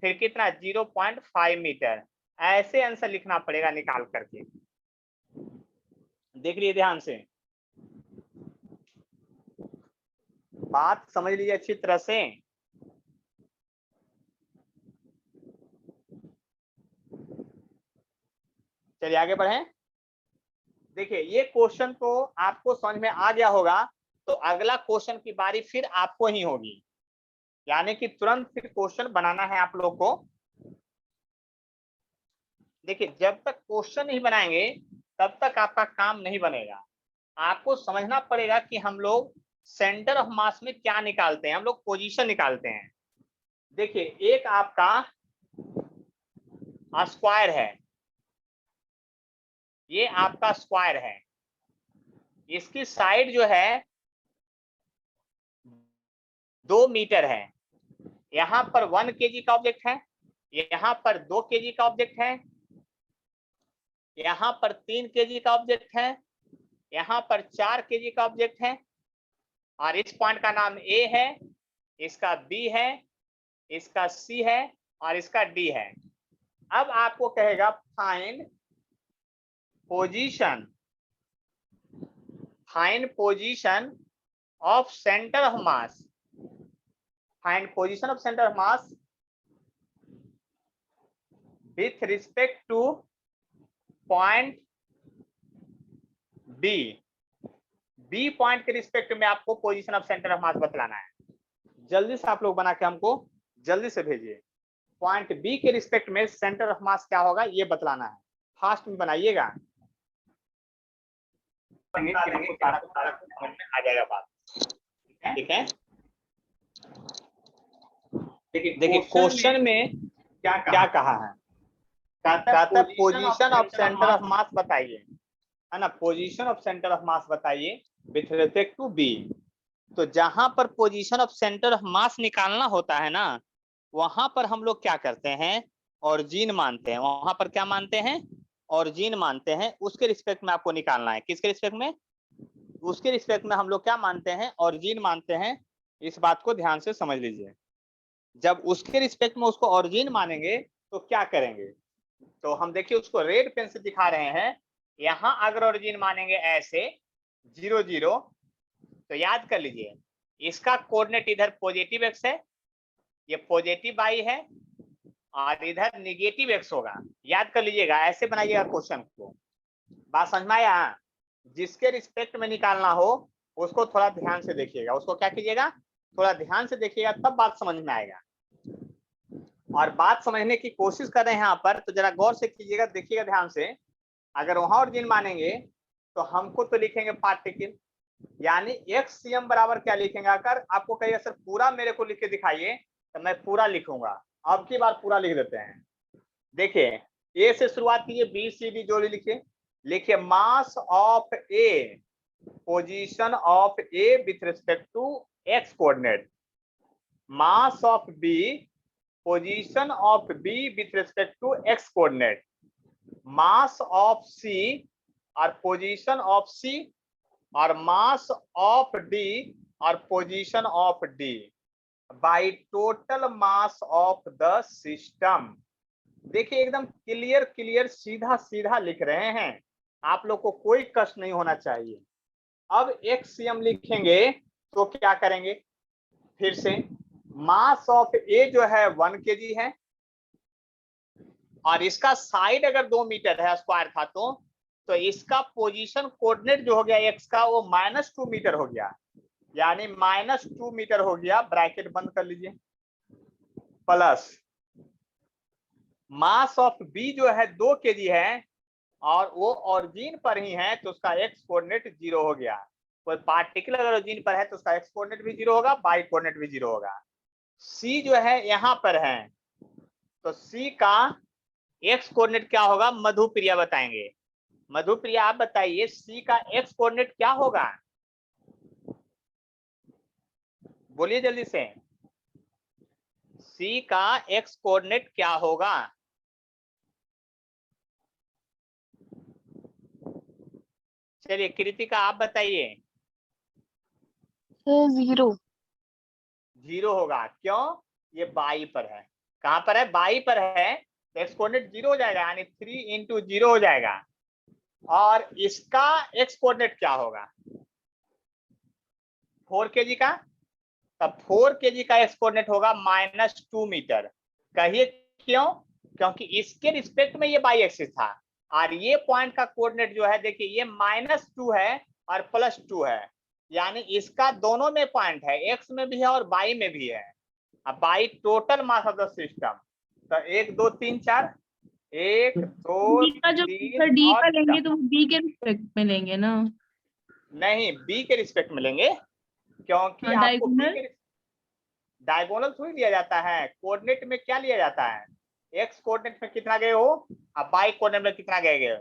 फिर कितना? 0.5 मीटर। ऐसे आंसर लिखना पड़ेगा निकाल करके। देख लीजिए ध्यान से, बात समझ लीजिए अच्छी तरह से। चलिए आगे बढ़ें। देखिए ये क्वेश्चन तो आपको समझ में आ गया होगा, तो अगला क्वेश्चन की बारी फिर आपको ही होगी, यानी कि तुरंत फिर क्वेश्चन बनाना है आप लोग को। देखिए जब तक क्वेश्चन नहीं बनाएंगे तब तक आपका काम नहीं बनेगा। आपको समझना पड़ेगा कि हम लोग सेंटर ऑफ मास में क्या निकालते हैं। हम लोग पोजीशन निकालते हैं। देखिए एक आपका स्क्वायर है, ये आपका स्क्वायर है, इसकी साइड जो है 2 मीटर है। यहाँ पर 1 kg का ऑब्जेक्ट है, यहाँ पर 2 kg का ऑब्जेक्ट है, यहाँ पर 3 kg का ऑब्जेक्ट है, यहाँ पर 4 kg का ऑब्जेक्ट है और इस पॉइंट का नाम A है, इसका B है, इसका C है और इसका D है। अब आपको कहेगा find position of centre of mass. Find position of centre of mass with respect to point B point के रिस्पेक्ट में आपको position of centre of mass बतलाना है। जल्दी से आप लोग बना के हमको जल्दी से भेजिए। पॉइंट बी के रिस्पेक्ट में सेंटर ऑफ मास क्या होगा ये बतलाना है। फास्ट में बनाइएगा, आ जाएगा बात। ठीक है, देखिए क्वेश्चन में क्या कहा है? कहता है पोजीशन ऑफ सेंटर ऑफ मास बताइए, है ना। पोजीशन ऑफ सेंटर ऑफ मास बताइए विथ रिस्पेक्ट टू बी। तो जहां पर पोजीशन ऑफ सेंटर ऑफ मास निकालना होता है ना, वहां पर हम लोग क्या करते हैं? ऑरिजिन मानते हैं। वहां पर क्या मानते हैं? ऑरिजिन मानते हैं। उसके रिस्पेक्ट में आपको निकालना है। किसके रिस्पेक्ट में? उसके रिस्पेक्ट में हम लोग क्या मानते हैं? ऑरिजिन मानते हैं। इस बात को ध्यान से समझ लीजिए। जब उसके रिस्पेक्ट में उसको ऑरिजिन मानेंगे तो क्या करेंगे? तो हम देखिए उसको रेड पेन से दिखा रहे हैं। यहाँ अगर ऑरिजिन मानेंगे ऐसे 0 0, तो याद कर लीजिए इसका कोऑर्डिनेट इधर पॉजिटिव x है, ये पॉजिटिव y है और इधर नेगेटिव x होगा। याद कर लीजिएगा, ऐसे बनाइएगा क्वेश्चन को। बात समझ में आया? जिसके रिस्पेक्ट में निकालना हो उसको थोड़ा ध्यान से देखिएगा, उसको क्या कीजिएगा, थोड़ा ध्यान से देखिएगा, तब बात समझ में आएगा। और बात समझने की कोशिश कर रहे हैं यहाँ पर, तो जरा गौर से कीजिएगा, देखिएगा ध्यान से। अगर वहां ओरिजिन मानेंगे तो हमको तो लिखेंगे पार्टिकल, यानी एक्स सी एम बराबर क्या लिखेंगे। अगर आपको कहिए सर पूरा मेरे को लिख के दिखाइए, तो मैं पूरा लिखूंगा। अब की बार पूरा लिख देते हैं। देखिए ए से शुरुआत कीजिए, बी सी डी जो लिखिए। लिखिए mass of A, position of A with respect to x coordinate, mass of B, position of B with respect to x coordinate, mass of C और पोजीशन ऑफ सी, और mass of D और position of D by total mass of the system. देखिए एकदम clear clear सीधा सीधा लिख रहे हैं, आप लोग को कोई कष्ट नहीं होना चाहिए। अब एक्ससीएम लिखेंगे तो क्या करेंगे, फिर से मास ऑफ ए जो है 1 kg है, और इसका साइड अगर 2 मीटर है स्क्वायर था तो इसका पोजीशन कोऑर्डिनेट जो हो गया एक्स का वो -2 मीटर हो गया, यानी -2 मीटर हो गया, ब्रैकेट बंद कर लीजिए, प्लस मास ऑफ बी जो है 2 kg है और वो ऑरिजिन पर ही है, तो उसका एक्स कोऑर्डिनेट 0 हो गया। कोई पार्टिकल अगर ऑरिजिन पर है तो उसका एक्स कोऑर्डिनेट भी 0 होगा, वाई कोऑर्डिनेट भी 0 होगा। सी जो है यहाँ पर है, तो सी का एक्स कोऑर्डिनेट क्या होगा, मधुप्रिया बताएंगे। मधुप्रिया आप बताइए सी का एक्स कोऑर्डिनेट क्या होगा, बोलिए जल्दी से। सी का एक्स कोऑर्डिनेट क्या होगा? चलिए कृतिका आप बताइए। 0। 0 होगा, क्यों? ये बाई पर है। कहां पर है? बाई पर है, तो एक्स कोऑर्डिनेट 0 हो जाएगा, यानी 3 × 0 हो जाएगा। और इसका एक्स कोऑर्डिनेट क्या होगा, 4 kg का, तब 4 kg का एक्स कोऑर्डिनेट होगा -2 मीटर। कहिए क्यों? क्योंकि इसके रिस्पेक्ट में ये बाई एक्सिस था, और ये पॉइंट का कोऑर्डिनेट जो है देखिए ये -2 है और +2 है, यानी इसका दोनों में पॉइंट है, एक्स में भी है और बाई में भी है। अब by total mass of the system, तो 1 2 3 4, 1 2 डी का जो 3 डी और का लेंगे 4। तो डी के रिस्पेक्ट में लेंगे ना। नहीं, बी के रिस्पेक्ट में लेंगे, क्योंकि हाँ, आपको बी डायगोनल। के डायगोनल थोड़ी लिया जाता है, कोऑर्डिनेट में क्या लिया जाता है, एक्स कोऑर्डिनेट में कितना गए हो और वाई कोऑर्डिनेट में कितना गए हो।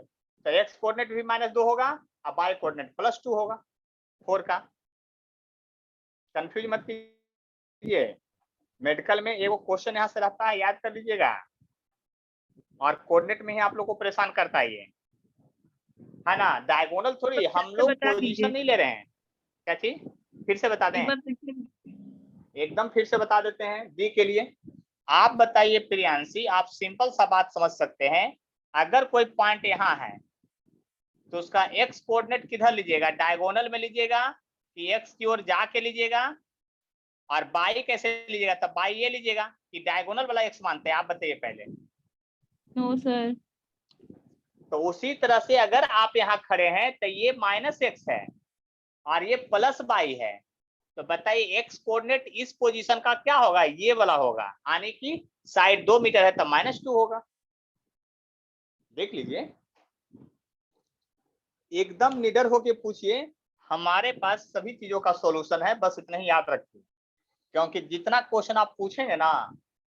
तो एक्स कोऑर्डिनेट भी -2 होगा और वाई कोऑर्डिनेट +2 होगा 4 का। कंफ्यूज मत कीजिए, मेडिकल में एगो क्वेश्चन यहाँ से रहता है, याद कर लीजिएगा, और कोऑर्डिनेट में ही आप लोग को परेशान करता है ये, है ना। डायगोनल थोड़ी, हम लोग बता पोजीशन दीजिए नहीं ले रहे हैं। क्या चीज, फिर से बता दें? एक बार फिर एकदम फिर से बता देते हैं डी के लिए। आप बताइए प्रियांशी, आप सिंपल सा बात समझ सकते हैं, अगर कोई पॉइंट यहाँ है तो उसका एक्स कोऑर्डिनेट किधर लीजिएगा, डायगोनल में लीजिएगा कि एक्स की ओर जाके लीजिएगा, और बाई कैसे लीजिएगा, तब बाई ये लीजिएगा कि डायगोनल वाला एक्स मानते हैं, आप बताइए पहले। No sir. तो उसी तरह से अगर आप यहाँ खड़े हैं तो ये -x है और ये +y है, तो बताइए एक्स कोऑर्डिनेट इस पोजीशन का क्या होगा, ये वाला होगा, यानी कि साइड 2 मीटर है तो -2 होगा। देख लीजिए, एकदम निडर होके पूछिए, हमारे पास सभी चीजों का सॉल्यूशन है, बस इतना ही याद रखिए। क्योंकि जितना क्वेश्चन आप पूछेंगे ना,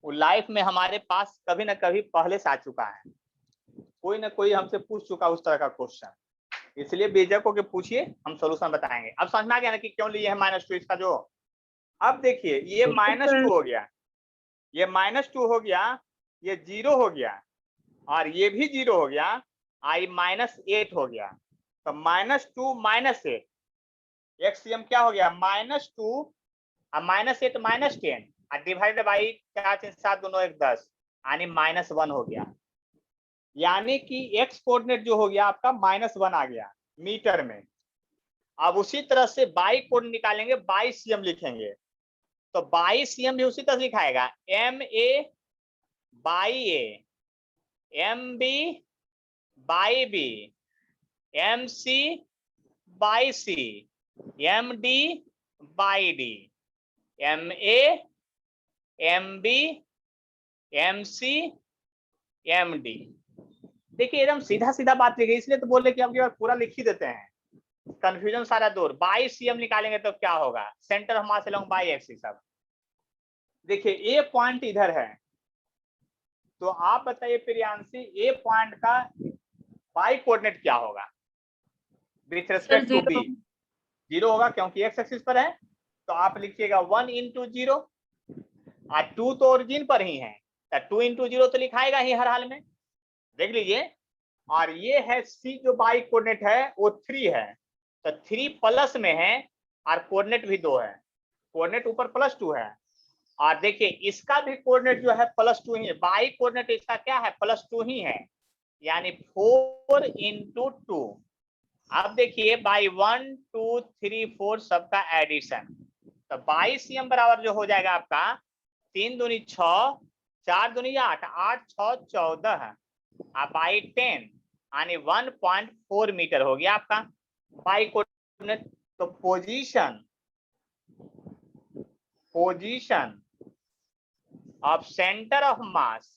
वो लाइफ में हमारे पास कभी ना कभी पहले से आ चुका है, कोई ना कोई हमसे पूछ चुका उस तरह का क्वेश्चन, इसलिए बेझक होके पूछिए, हम सॉल्यूशन बताएंगे। अब समझ में आ गया ना कि क्यों लिए है -2 इसका जो। अब देखिए ये -2 हो गया, ये -2 हो गया, ये 0 हो गया, और ये भी 0 हो गया, आई -8 हो गया, तो -2 -8 एक्सएम क्या हो गया, -2 और -8 -10 और डिवाइडेड बाई 4 3 7 2 9 1 10, यानी -1 हो गया। यानी कि एक्स कोऑर्डिनेट जो हो गया आपका -1 आ गया मीटर में। अब उसी तरह से बाई कोऑर्डिनेट निकालेंगे, बाई सीएम लिखेंगे, तो बाई सीएम भी उसी तरह से लिखाएगा, MA by A, MB by B, MC by C, MD by D, MA, MB, MC, MD। देखिए एकदम सीधा सीधा बात लिखी, इसलिए तो बोले कि आपके पूरा लिख ही देते हैं, कंफ्यूजन सारा दूर। बाई CM निकालेंगे तो क्या होगा, centre of mass along by axis. अब देखिए ए पॉइंट इधर है, तो आप बताइए प्रियांशी ए पॉइंट का बाई कोऑर्डिनेट क्या होगा विथ रिस्पेक्ट टू बी? 0 होगा क्योंकि एक्स एक्सिस पर है, तो आप लिखिएगा 1 into 0, और 2 तो ओरिजिन पर ही है, तो 2 into 0 तो लिखाएगा ही हर हाल में, देख लीजिए। और ये है सी जो बाई कोऑर्डिनेट है वो 3 है, तो 3 प्लस में है और कोऑर्डिनेट भी 2 है, कोऑर्डिनेट ऊपर +2 है। और देखिए इसका भी कोऑर्डिनेट जो है +2 ही है, बाई कोऑर्डिनेट इसका क्या है, +2 ही है, यानी 4 into 2। अब देखिए बाई 1 2 3 4 सबका एडिशन, तो 22 बराबर जो हो जाएगा आपका 3 दूनी 6, 4 दूनी 8, 8 6 14, बाई 10 यानी 1.4 मीटर हो गया आपका बाई कोऑर्डिनेट। तो position of centre of mass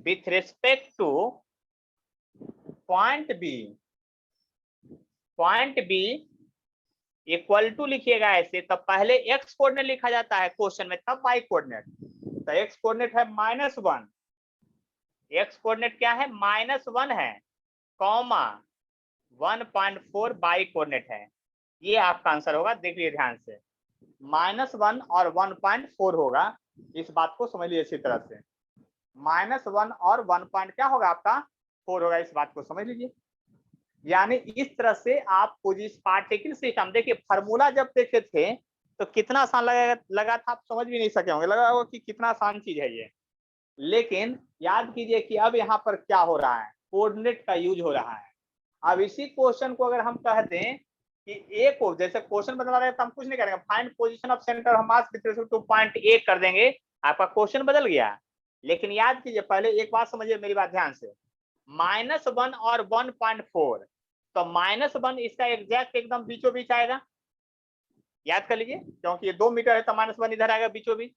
with respect to point B equal to लिखिएगा ऐसे, तब पहले एक्स कोऑर्डिनेट लिखा जाता है क्वेश्चन में, तब बाई कोऑर्डिनेट। तो एक्स कोऑर्डिनेट है -1, एक्स कोऑर्डिनेट क्या है, -1 है, कॉमा 1.4 बाई कोऑर्डिनेट है। ये आपका आंसर होगा, देखिए ध्यान से, -1 और 1.4 होगा, इस बात को समझ लीजिए अच्छी तरह से। -1 और 1 क्या होगा आपका 4 होगा, इस बात को समझ लीजिए। यानी इस तरह से आप पार्टिकल सिस्टम, देखिए फार्मूला जब देखे थे तो कितना आसान लगा था, आप समझ भी नहीं सके होंगे, लगा होगा कि कितना आसान चीज है ये। लेकिन याद कीजिए कि अब यहाँ पर क्या हो रहा है, कोऑर्डिनेट का यूज हो रहा है। अब इसी क्वेश्चन को अगर हम कह दें कि ए को, जैसे क्वेश्चन बदला रहे तो हम कुछ नहीं करेंगे, find position of centre of mass with respect to point A कर देंगे, आपका क्वेश्चन बदल गया। लेकिन याद कीजिए, पहले एक बात समझिए मेरी बात ध्यान से, -1 और 1.4, तो -1 इसका एग्जैक्ट एकदम बीचों बीच आएगा, याद कर लीजिए, क्योंकि ये 2 मीटर है तो -1 इधर आएगा बीचों बीच।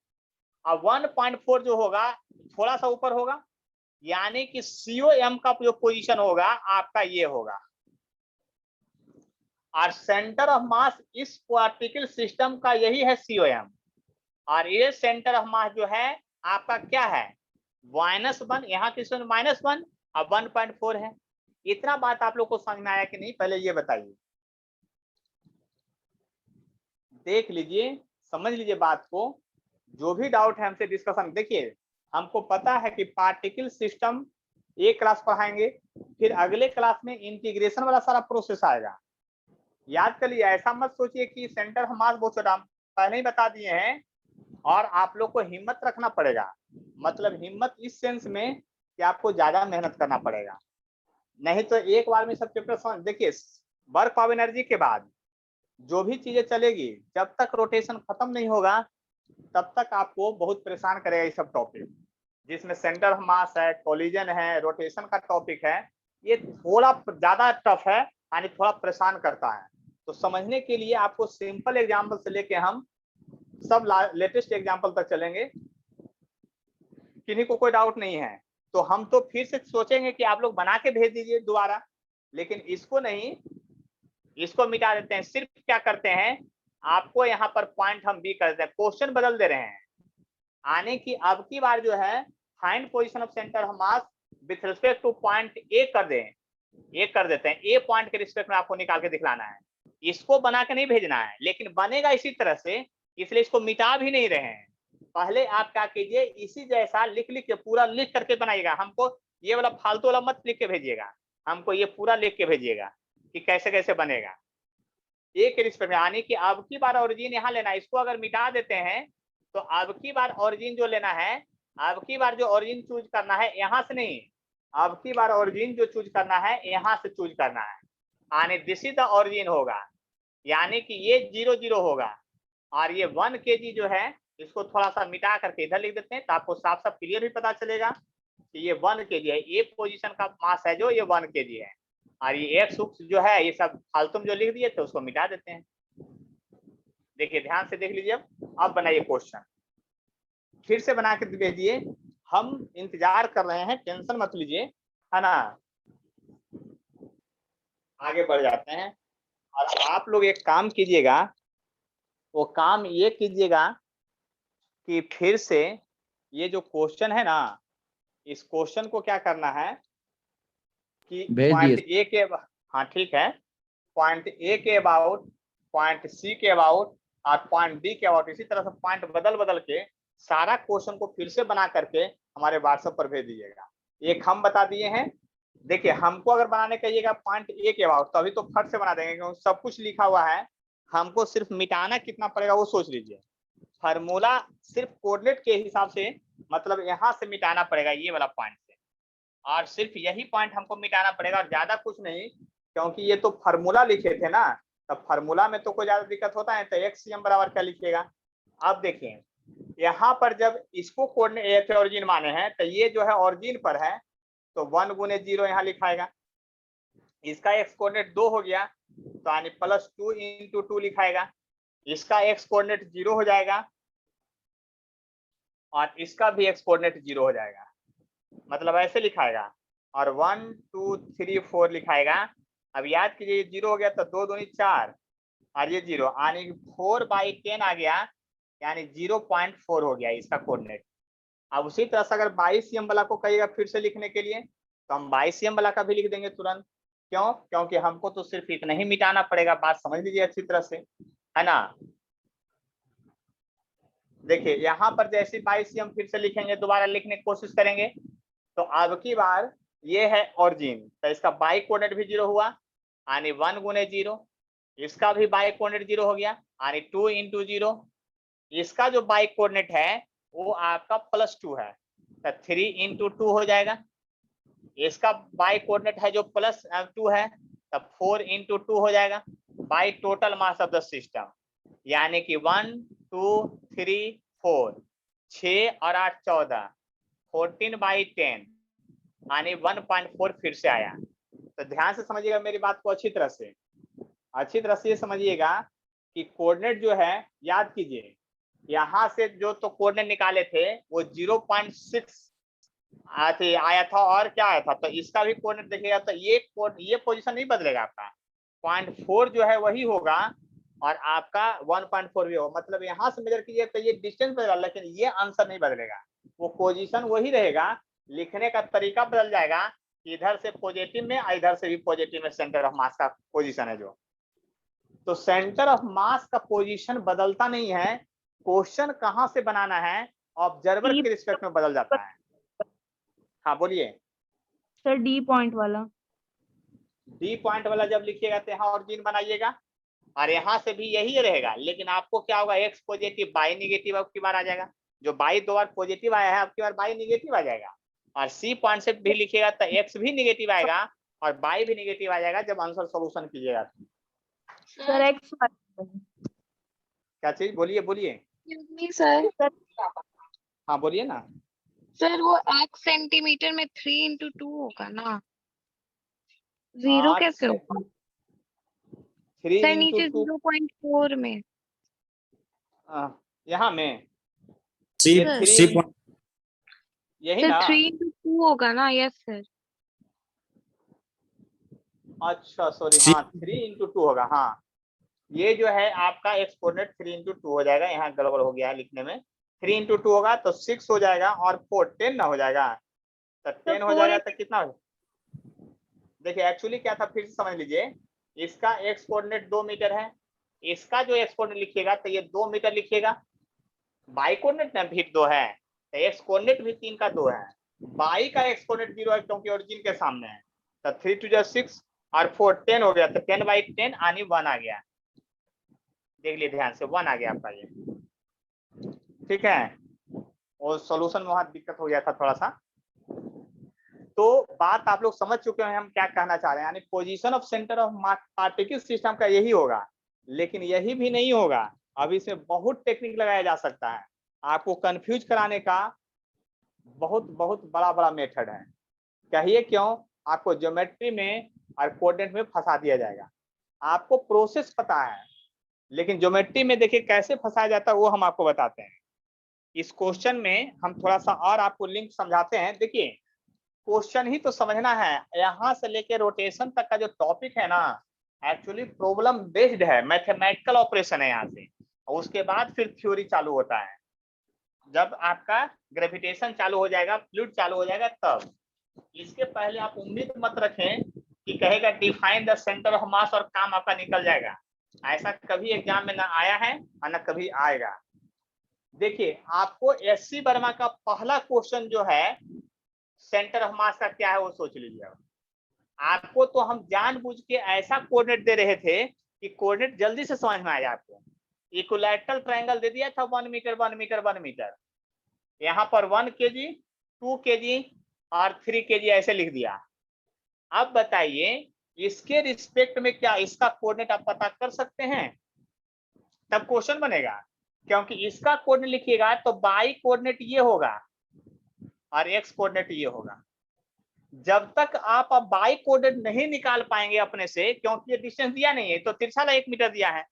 अब 1.4 जो होगा थोड़ा सा ऊपर होगा, यानी कि COM का जो पोजीशन होगा आपका ये होगा। और सेंटर ऑफ मास इस पार्टिकल सिस्टम का यही है COM, और ये सेंटर ऑफ मास जो है आपका क्या है, -1, यहाँ किस -1 और 1.4 है। इतना बात आप लोग को समझ में आया कि नहीं, पहले ये बताइए, देख लीजिए, समझ लीजिए बात को, जो भी डाउट है हमसे डिस्कशन। देखिए हमको पता है कि पार्टिकल सिस्टम एक क्लास पढ़ाएंगे, फिर अगले क्लास में इंटीग्रेशन वाला सारा प्रोसेस आएगा। याद कर लीजिए, ऐसा मत सोचिए कि सेंटर ऑफ मास बहुत छोटा, पहले ही बता दिए हैं, और आप लोग को हिम्मत रखना पड़ेगा, मतलब हिम्मत इस सेंस में कि आपको ज्यादा मेहनत करना पड़ेगा, नहीं तो एक बार में सब चैप्टर समझ। देखिए वर्क ऑफ एनर्जी के बाद जो भी चीजें चलेगी, जब तक रोटेशन खत्म नहीं होगा तब तक आपको बहुत परेशान करेगा ये सब टॉपिक, जिसमें सेंटर ऑफ मास है, कोलिजन है, रोटेशन का टॉपिक है, ये थोड़ा ज्यादा टफ है, यानी थोड़ा परेशान करता है। तो समझने के लिए आपको सिंपल एग्जाम्पल से लेके हम सब लेटेस्ट एग्जाम्पल तक चलेंगे। किन्हीं को कोई डाउट नहीं है तो हम तो फिर से सोचेंगे कि आप लोग बना के भेज दीजिए दोबारा, लेकिन इसको नहीं, इसको मिटा देते हैं। सिर्फ क्या करते हैं, आपको यहाँ पर पॉइंट हम बी कर देते हैं, क्वेश्चन बदल दे रहे हैं, आने की अब की बार जो है find position of centre of mass with respect to point A कर दें, ये कर देते हैं, ए पॉइंट के रिस्पेक्ट में आपको निकाल के दिखलाना है, इसको बना के नहीं भेजना है, लेकिन बनेगा इसी तरह से, इसलिए इसको मिटा भी नहीं रहे हैं। पहले आप क्या कीजिए, इसी जैसा लिख के पूरा लिख करके बनाइएगा, हमको ये वाला फालतू वाला मत लिख के भेजिएगा, हमको ये पूरा लिख के भेजिएगा कि कैसे कैसे बनेगा ए के रिस्पेक्ट में। यानी कि अब की बार ओरिजिन यहाँ लेना है, इसको अगर मिटा देते हैं तो अब की बार ओरिजिन जो लेना है, अब की बार जो ओरिजिन चूज करना है यहाँ से नहीं, अब की बार ओरिजिन जो चूज करना है यहाँ से चूज करना है, यानी दिस इज द ओरिजिन होगा, यानी कि ये 0 0 होगा, और ये 1 kg जो है इसको थोड़ा सा मिटा करके इधर लिख देते हैं, तो आपको साफ साफ क्लियर भी पता चलेगा कि ये 1 kg है, ये पोजीशन का मास है जो ये 1 kg है, और ये x जो है ये सब फालतू में जो लिख दिए थे उसको मिटा देते हैं। देखिए ध्यान से देख लीजिए, अब बनाइए क्वेश्चन, फिर से बना के भेजिए, हम इंतजार कर रहे हैं, टेंशन मत लीजिए, है ना। आगे बढ़ जाते हैं, और आप लोग एक काम कीजिएगा, वो काम ये कीजिएगा कि फिर से ये जो क्वेश्चन है ना, इस क्वेश्चन को क्या करना है कि पॉइंट ए के, हाँ ठीक है, पॉइंट ए के अबाउट, पॉइंट सी के अबाउट और पॉइंट डी के अबाउट, इसी तरह से पॉइंट बदल बदल के सारा क्वेश्चन को फिर से बना करके हमारे व्हाट्सएप पर भेज दीजिएगा। एक हम बता दिए हैं, देखिए हमको अगर बनाने कहिएगा पॉइंट ए के अबाउट तो अभी तो फट से बना देंगे क्योंकि सब कुछ लिखा हुआ है, हमको सिर्फ मिटाना कितना पड़ेगा वो सोच लीजिए। फार्मूला सिर्फ कोऑर्डिनेट के हिसाब से, मतलब यहाँ से मिटाना पड़ेगा ये वाला पॉइंट से, और सिर्फ यही पॉइंट हमको मिटाना पड़ेगा और ज्यादा कुछ नहीं, क्योंकि ये तो फार्मूला लिखे थे ना, तब फार्मूला में तो कोई ज्यादा दिक्कत होता है, तो एक्स बराबर क्या लिखिएगा। अब देखिए यहाँ पर जब इसको कोऑर्डिनेट ऑरिजिन माने हैं तो ये जो है ऑरिजिन पर है, तो 1 गुने 0 यहाँ लिखाएगा, इसका एक्स कोऑर्डिनेट 2 हो गया तो यानी +2 × 2 लिखाएगा, इसका एक्स कोऑर्डिनेट 0 हो जाएगा और इसका भी एक्स कोऑर्डिनेट 0 हो जाएगा, मतलब ऐसे लिखाएगा, और 1 2 3 4 लिखाएगा। अब याद कीजिए 0 हो गया तो 2 दूनी 4 और ये 0 यानी 4/10 आ गया, यानी 0.4 हो गया इसका कोऑर्डिनेट। अब उसी तरह से अगर 22 वाला को कहिएगा फिर से लिखने के लिए तो हम 22 वाला का भी लिख देंगे तुरंत, क्यों, क्योंकि हमको तो सिर्फ इतना ही मिटाना पड़ेगा, बात समझ लीजिए अच्छी तरह से, है ना। देखिए यहाँ पर जैसे 22 फिर से लिखेंगे, दोबारा लिखने की कोशिश करेंगे, तो अब की बार ये है ऑरिजिन, तो इसका बाई कोऑर्डिनेट भी 0 हुआ यानी 1 गुने 0, इसका भी बाई कोऑर्डिनेट 0 हो गया यानी 2 × 0, इसका जो बाई कोऑर्डिनेट है वो आपका +2 है तो 3 × 2 हो जाएगा, इसका बाई कोऑर्डिनेट है जो +2 है तब 4 × 2 हो जाएगा, by total mass of the system, यानी कि 1 2 3 4, 6 और 8 14, 14/10 यानी 1.4 फिर से आया। तो ध्यान से समझिएगा मेरी बात को अच्छी तरह से ये समझिएगा कि कोऑर्डिनेट जो है, याद कीजिए यहाँ से जो तो कोऑर्डिनेट निकाले थे वो 0.6 आया था, और क्या आया था, तो इसका भी कोऑर्डिनेट देखिएगा तो ये पोजीशन नहीं बदलेगा, आपका 0.4 जो है वही होगा और आपका 1.4 भी होगा, मतलब यहाँ से मेजर कीजिए तो ये डिस्टेंस बदलेगा लेकिन ये आंसर नहीं बदलेगा, वो पोजीशन वही रहेगा, लिखने का तरीका बदल जाएगा, इधर से पॉजिटिव में और इधर से भी पॉजिटिव में सेंटर ऑफ मास का पोजीशन है जो, तो सेंटर ऑफ मास का पोजीशन बदलता नहीं है, क्वेश्चन कहां से बनाना है ऑब्जर्वर के रिस्पेक्ट में बदल जाता है। हाँ बोलिए सर, डी पॉइंट वाला, डी पॉइंट वाला जब लिखिएगा तो यहाँ ऑरिजिन बनाइएगा और यहाँ से भी यही रहेगा, लेकिन आपको क्या होगा, एक्स पॉजिटिव बाई निगेटिव अब की बार आ जाएगा, जो बाई 2 बार पॉजिटिव आया है अब की बार बाई निगेटिव आ जाएगा, और सी पॉइंट से भी लिखिएगा तो एक्स भी निगेटिव आएगा और बाई भी निगेटिव आ जाएगा जब आंसर सोल्यूशन कीजिएगा। सर एक्स, क्या चीज, बोलिए बोलिए, सर हाँ बोलिए ना। सर वो x सेंटीमीटर में 3 × 2 होगा ना, 0 कैसे होगा 3 सर, × नीचे 2 0.4 में, यहाँ में सी ये 3 पॉइंट यही सर ना, 3 × 2 होगा ना, यस सर, अच्छा सॉरी, हाँ 3 × 2 होगा, हाँ ये जो है आपका एक्स कोऑर्डिनेट 3 × 2 हो जाएगा, यहाँ गड़बड़ हो गया है लिखने में, 3 × 2 होगा तो 6 हो जाएगा और 4 10 ना हो जाएगा, तो 10 हो जाएगा तो कितना हो, देखिए एक्चुअली क्या था फिर से समझ लीजिए, इसका एक्स कोऑर्डिनेट 2 मीटर है, इसका जो एक्स कोऑर्डिनेट लिखिएगा तो ये 2 मीटर लिखिएगा, बाई कोऑर्डिनेट ना भी 2 है तो एक्स कोऑर्डिनेट भी 3 का 2 है, बाई का एक्स कोऑर्डिनेट 0 है क्योंकि ओरिजिन के सामने है, तो 3 2 6 और 4 10 हो गया, तो 10/10 यानी 1 आ गया, देख लिए ध्यान से 1 आ गया आपका ये, ठीक है, और सॉल्यूशन में वहां दिक्कत हो गया था थोड़ा सा, तो बात आप लोग समझ चुके हैं हम क्या कहना चाह रहे हैं, यानी position of centre of particle system का यही होगा, लेकिन यही भी नहीं होगा, अब इसमें बहुत टेक्निक लगाया जा सकता है आपको कंफ्यूज कराने का, बहुत बहुत बड़ा बड़ा मेथड है। कहिए क्यों? आपको ज्योमेट्री में और कोऑर्डिनेट में फंसा दिया जाएगा। आपको प्रोसेस पता है, लेकिन ज्योमेट्री में देखिए कैसे फंसाया जाता है वो हम आपको बताते हैं। इस क्वेश्चन में हम थोड़ा सा और आपको लिंक समझाते हैं। देखिए क्वेश्चन ही तो समझना है, यहाँ से लेके रोटेशन तक का जो टॉपिक है ना, एक्चुअली प्रॉब्लम बेस्ड है, मैथमेटिकल ऑपरेशन है यहाँ से, और उसके बाद फिर थ्योरी चालू होता है। जब आपका ग्रेविटेशन चालू हो जाएगा, फ्लूइड चालू हो जाएगा तब। इसके पहले आप उम्मीद मत रखें कि कहेगा डिफाइन द सेंटर ऑफ मास और काम आपका निकल जाएगा। ऐसा कभी एग्जाम में ना आया है और ना कभी आएगा। देखिए आपको एससी वर्मा का पहला क्वेश्चन जो है सेंटर ऑफ मास का क्या है वो सोच लीजिए। आपको तो हम जानबूझ के ऐसा कोऑर्डिनेट दे रहे थे कि कोऑर्डिनेट जल्दी से समझ में आए आपको। इक्विलैटरल ट्रायंगल दे दिया था 1 मीटर 1 मीटर 1 मीटर, यहाँ पर 1 kg 2 kg और 3 kg ऐसे लिख दिया। अब बताइए इसके रिस्पेक्ट में क्या इसका कोऑर्डिनेट आप पता कर सकते हैं? तब क्वेश्चन बनेगा, क्योंकि इसका कोऑर्डिनेट लिखिएगा तो बाई कोऑर्डिनेट ये होगा और एक्स कोऑर्डिनेट ये होगा। जब तक आप अब बाई कोऑर्डिनेट नहीं निकाल पाएंगे अपने से, क्योंकि ये डिस्टेंस दिया नहीं है, तो तिरछा 1 मीटर दिया है,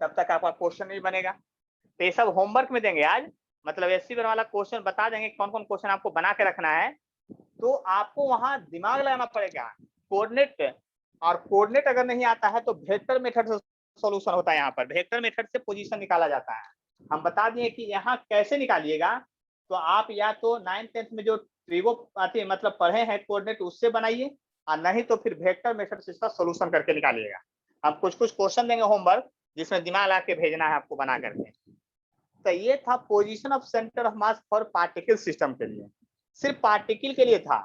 तब तक आपका क्वेश्चन नहीं बनेगा। तो ये सब होमवर्क में देंगे आज, मतलब एससी वाला क्वेश्चन बता देंगे कौन कौन क्वेश्चन आपको बना के रखना है। तो आपको वहां दिमाग लगाना पड़ेगा कोऑर्डिनेट, और कोऑर्डिनेट अगर नहीं आता है तो वेक्टर मेथड से सॉल्यूशन होता है। यहाँ पर वेक्टर मेथड से पोजीशन निकाला जाता है। हम बता दिए कि यहाँ कैसे निकालिएगा, तो आप या तो 9th 10th में जो ट्रिगो आती है मतलब पढ़े हैं कोऑर्डिनेट उससे बनाइए, और नहीं तो फिर वेक्टर मेथड से इसका सॉल्यूशन करके निकालिएगा। हम कुछ कुछ क्वेश्चन देंगे होमवर्क जिसमें दिमाग लगा के भेजना है आपको बना करके। तो ये था position of centre of mass for particle system के लिए, सिर्फ पार्टिकल के लिए था।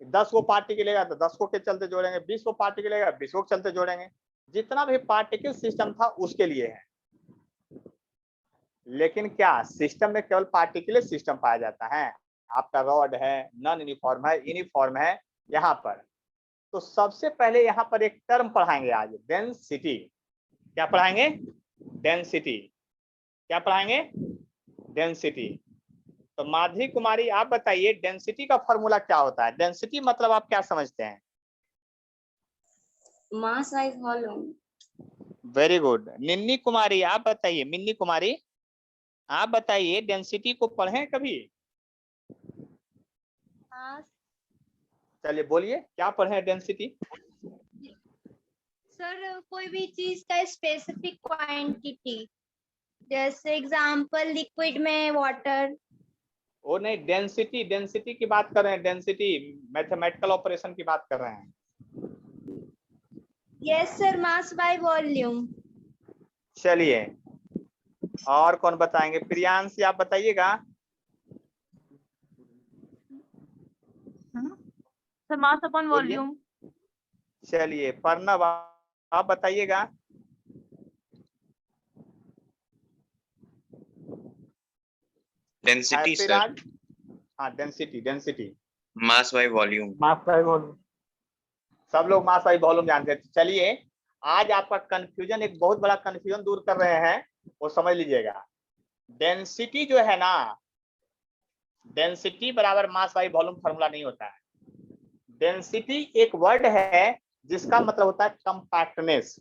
10 को पार्टिकल लेगा तो 10 को के चलते जोड़ेंगे, 20 को पार्टिकल लेगा 20 को चलते जोड़ेंगे, जितना भी पार्टिकल सिस्टम था उसके लिए है। लेकिन क्या सिस्टम में केवल पार्टिकुलर सिस्टम पाया जाता है? आपका रॉड है, नॉन यूनिफॉर्म है, यूनिफॉर्म है यहाँ पर। तो सबसे पहले यहाँ पर एक टर्म पढ़ाएंगे आज, डेंसिटी। क्या पढ़ाएंगे? डेंसिटी। क्या पढ़ाएंगे? डेंसिटी। तो माधवी कुमारी आप बताइए डेंसिटी का फॉर्मूला क्या होता है? डेंसिटी मतलब आप क्या समझते हैं? Mass by volume. Very good. Ninni Kumari आप बताइए, मिन्नी कुमारी आप बताइए डेंसिटी को पढ़े कभी? चलिए बोलिए क्या पढ़े डेंसिटी? सर कोई भी चीज का स्पेसिफिक क्वांटिटी, जैसे एग्जांपल लिक्विड में वाटर। वो नहीं, डेंसिटी, डेंसिटी की बात कर रहे हैं, डेंसिटी मैथमेटिकल ऑपरेशन की बात कर रहे हैं। Yes sir, mass by volume. चलिए और कौन बताएंगे? प्रियांश आप बताइएगा। सर मास अपॉन बोलिए। वॉल्यूम। चलिए प्रणव आप बताइएगा। Density sir, Happyraj? हाँ density, density mass by volume. Mass by volume, सब लोग मास बाय वॉल्यूम जानते हैं। चलिए आज आपका कंफ्यूजन, एक बहुत बड़ा कंफ्यूजन दूर कर रहे हैं, वो समझ लीजिएगा। डेंसिटी जो है ना, डेंसिटी बराबर मास बाय वॉल्यूम फॉर्मूला नहीं होता है। डेंसिटी एक वर्ड है जिसका मतलब होता है कंपैक्टनेस,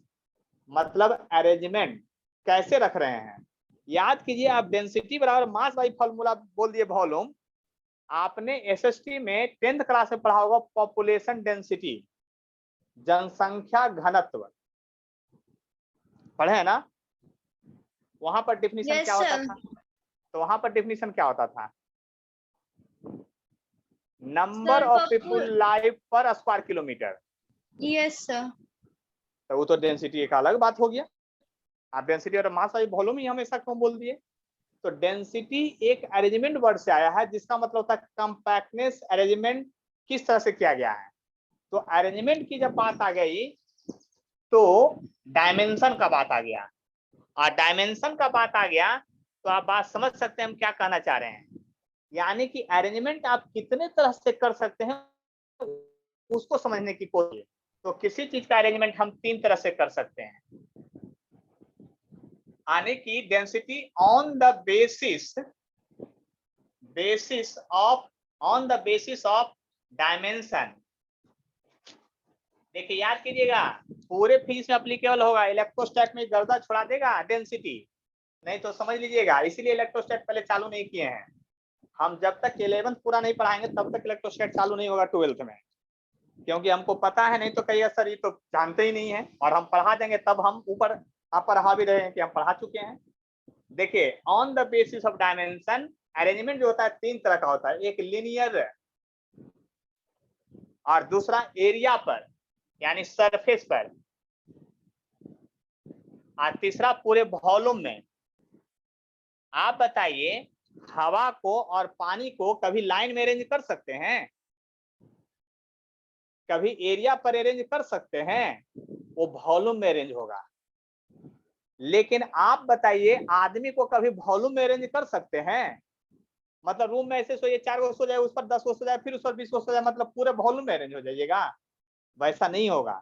मतलब अरेंजमेंट, कैसे रख रहे हैं। याद कीजिए आप डेंसिटी बराबर मास बाय फॉर्मूला बोल दिए वॉल्यूम। आपने एसएसटी में 10th क्लास में पढ़ा होगा पॉपुलेशन डेंसिटी, जनसंख्या घनत्व पढ़े है ना? वहां पर डिफिनीशन Yes, क्या होता sir. था? तो वहां पर डिफिनीशन क्या होता था? Number Sir, of people life पर स्क्वायर किलोमीटर। Yes sir. तो वो तो डेंसिटी एक अलग बात हो गया। आप डेंसिटी और मास बाय वॉल्यूम ही हमेशा क्यों बोल दिए? तो डेंसिटी एक अरेंजमेंट वर्ड से आया है जिसका मतलब होता है कंपैक्टनेस, अरेंजमेंट किस तरह से किया गया है। तो अरेंजमेंट की जब बात आ गई तो डायमेंशन का बात आ गया, और डायमेंशन का बात आ गया तो आप बात समझ सकते हैं हम क्या कहना चाह रहे हैं। यानी कि अरेंजमेंट आप कितने तरह से कर सकते हैं उसको समझने की कोशिश। तो किसी चीज का अरेंजमेंट हम 3 तरह से कर सकते हैं, यानी कि density on the basis basis of dimension. देखिए याद कीजिएगा, पूरे फिजिक्स में एप्लीकेबल होगा, इलेक्ट्रोस्टैट में गर्दा छुड़ा देगा डेंसिटी, नहीं तो समझ लीजिएगा, इसीलिए इलेक्ट्रोस्टैट पहले चालू नहीं किए हैं हम। जब तक 11th पूरा नहीं पढ़ाएंगे तब तक इलेक्ट्रोस्टैट चालू नहीं होगा 12th में, क्योंकि हमको पता है, नहीं तो कई सर ये तो जानते ही नहीं है, और हम पढ़ा देंगे तब हम ऊपर आप पढ़ा भी रहे हैं कि हम पढ़ा चुके हैं। देखिए on the basis of dimension, arrangement जो होता है 3 तरह का होता है, एक लीनियर, और दूसरा एरिया पर यानी सरफेस पर, और तीसरा पूरे वॉल्यूम में। आप बताइए, हवा को और पानी को कभी लाइन में अरेंज कर सकते हैं, कभी एरिया पर अरेंज कर सकते हैं, वो वॉल्यूम में अरेंज होगा। लेकिन आप बताइए, आदमी को कभी वॉल्यूम में अरेंज कर सकते हैं? मतलब रूम में ऐसे सोइए, 4 गो सो जाए, उस पर 10 गो सो जाए, फिर उस पर 20 गो सो जाए, मतलब पूरे वॉल्यूम में अरेंज हो जाइएगा? वैसा नहीं होगा।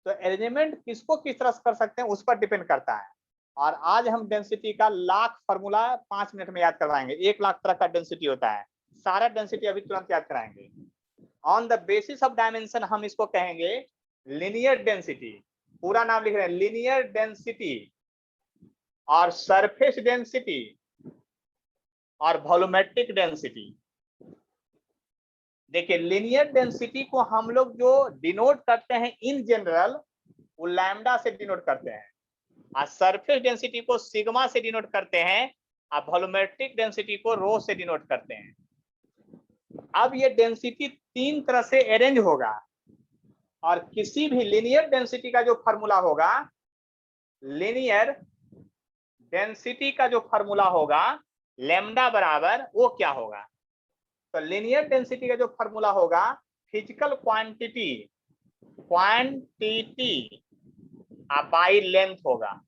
तो अरेंजमेंट किसको किस तरह से कर सकते हैं उस पर डिपेंड करता है। और आज हम डेंसिटी का लाख फार्मूला 5 मिनट में याद करवाएंगे। 1 लाख तरह का डेंसिटी होता है, सारा डेंसिटी अभी तुरंत याद कराएंगे। On the basis of dimension हम इसको कहेंगे लीनियर डेंसिटी, पूरा नाम लिख रहे हैं, लीनियर डेंसिटी और सरफेस डेंसिटी और वॉल्यूमेट्रिक डेंसिटी। देखिए लीनियर डेंसिटी को हम लोग जो डिनोट करते हैं इन जनरल, वो लैम्डा से डिनोट करते हैं, और सरफेस डेंसिटी को सिग्मा से डिनोट करते हैं, और वॉल्यूमेट्रिक डेंसिटी को रो से डिनोट करते हैं। अब ये डेंसिटी 3 तरह से अरेंज होगा, और किसी भी लीनियर डेंसिटी का जो फार्मूला होगा, लीनियर डेंसिटी का जो फार्मूला होगा लैम्डा बराबर वो क्या होगा? तो लीनियर डेंसिटी का जो फार्मूला होगा फिजिकल क्वांटिटी बाई लेंथ होगा,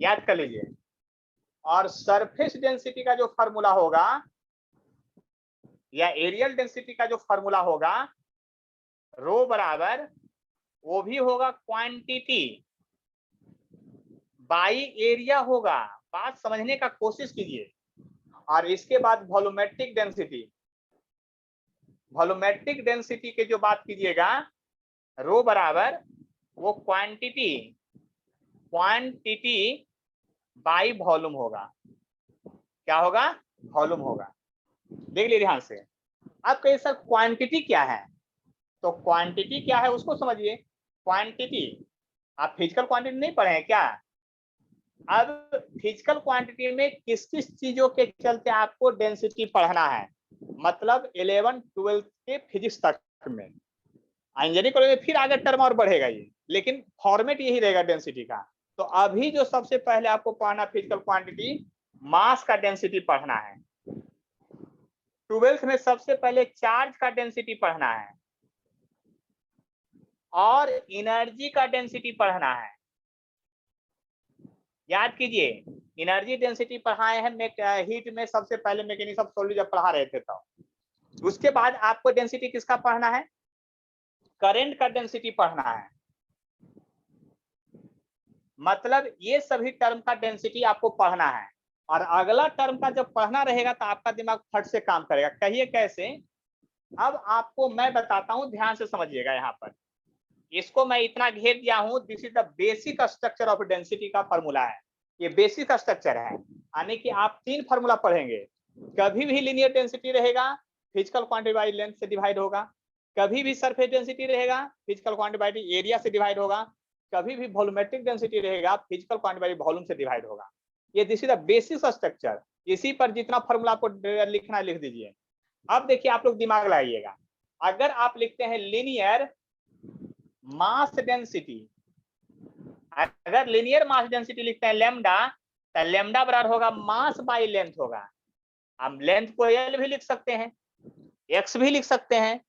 याद कर लीजिए। और सरफेस डेंसिटी का जो फार्मूला होगा या एरियल डेंसिटी का जो फार्मूला होगा, रो बराबर वो भी होगा क्वांटिटी बाई एरिया होगा। बात समझने का कोशिश कीजिए। और इसके बाद वॉल्यूमेट्रिक डेंसिटी के जो बात कीजिएगा, रो बराबर वो क्वांटिटी बाई वॉल्यूम होगा। क्या होगा? वॉल्यूम होगा। देख लीजिए ध्यान से। अब कहिए सर क्वांटिटी क्या है? तो क्वांटिटी क्या है उसको समझिए। क्वांटिटी, आप फिजिकल क्वांटिटी नहीं पढ़े हैं क्या? अब फिजिकल क्वांटिटी में किस किस चीजों के चलते आपको डेंसिटी पढ़ना है, मतलब 11-12 के फिजिक्स तक में। इंजीनियरिंग कॉलेज में फिर आगे टर्म और बढ़ेगा ये, लेकिन फॉर्मेट यही रहेगा डेंसिटी का। तो अभी जो सबसे पहले आपको पढ़ना फिजिकल क्वांटिटी, मास का डेंसिटी पढ़ना है। 12th में सबसे पहले चार्ज का डेंसिटी पढ़ना है और एनर्जी का डेंसिटी पढ़ना है। याद कीजिए, एनर्जी डेंसिटी पढ़ाए हैं हीट में, सबसे पहले मैकेनिज्म ऑफ सॉलिड जब पढ़ा रहे थे तो। उसके बाद आपको डेंसिटी किसका पढ़ना है? करंट का डेंसिटी पढ़ना है। मतलब ये सभी टर्म का डेंसिटी आपको पढ़ना है। और अगला टर्म का जब पढ़ना रहेगा तो आपका दिमाग फट से काम करेगा। कहिए कैसे? अब आपको मैं बताता हूं, ध्यान से समझिएगा। यहाँ पर इसको मैं इतना घेर दिया हूं, this is the basic structure of density का फॉर्मूला है। ये बेसिक स्ट्रक्चर है, यानी कि आप 3 फार्मूला पढ़ेंगे। कभी भी लीनियर डेंसिटी रहेगा, फिजिकल क्वांटिटी बाई लेंथ से डिवाइड होगा। कभी भी सरफेस डेंसिटी रहेगा, फिजिकल क्वांटिटी बाई एरिया से डिवाइड होगा। कभी भी वॉल्यूमेट्रिक डेंसिटी रहेगा, फिजिकल क्वांटिटी बाई वॉल्यूम से डिवाइड होगा। ये this is the basic structure. इसी पर जितना फार्मूला आपको लिखना लिख दीजिए। अब देखिए आप लोग दिमाग लगाइएगा। अगर आप लिखते हैं लीनियर मास डेंसिटी, अगर लीनियर मास डेंसिटी लिखते हैं लैम्डा, तो लैम्डा बराबर होगा मास बाई लेंथ होगा। हम लेंथ को एल भी लिख सकते हैं, एक्स भी लिख सकते हैं,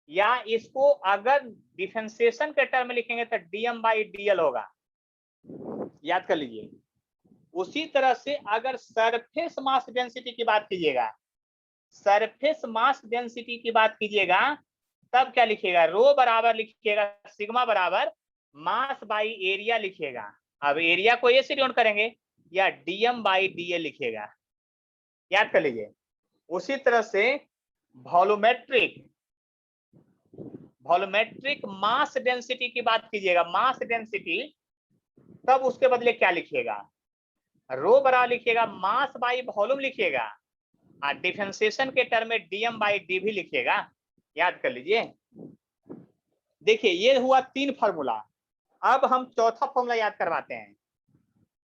या इसको अगर डिफरेंशिएशन के टर्म में लिखेंगे तो डीएम बाई डीएल होगा। याद कर लीजिए। उसी तरह से अगर सरफेस मास डेंसिटी की बात कीजिएगा, सरफेस मास डेंसिटी की बात कीजिएगा, तब क्या लिखिएगा? रो बराबर लिखिएगा सिग्मा बराबर मास बाई एरिया लिखिएगा। अब एरिया को ए से डिनोट करेंगे, या डीएम बाई डीए लिखिएगा। याद कर लीजिए। उसी तरह से वॉल्यूमेट्रिक मास डेंसिटी की बात कीजिएगा, मास डेंसिटी, तब उसके बदले क्या लिखिएगा, रो बराबर लिखिएगा मास बाई वॉल्यूम लिखिएगा, और डिफरेंशिएशन के टर्म में डीएम बाई डी भी लिखिएगा। याद कर लीजिए। देखिए ये हुआ 3 फार्मूला। अब हम चौथा फॉर्मूला याद करवाते हैं,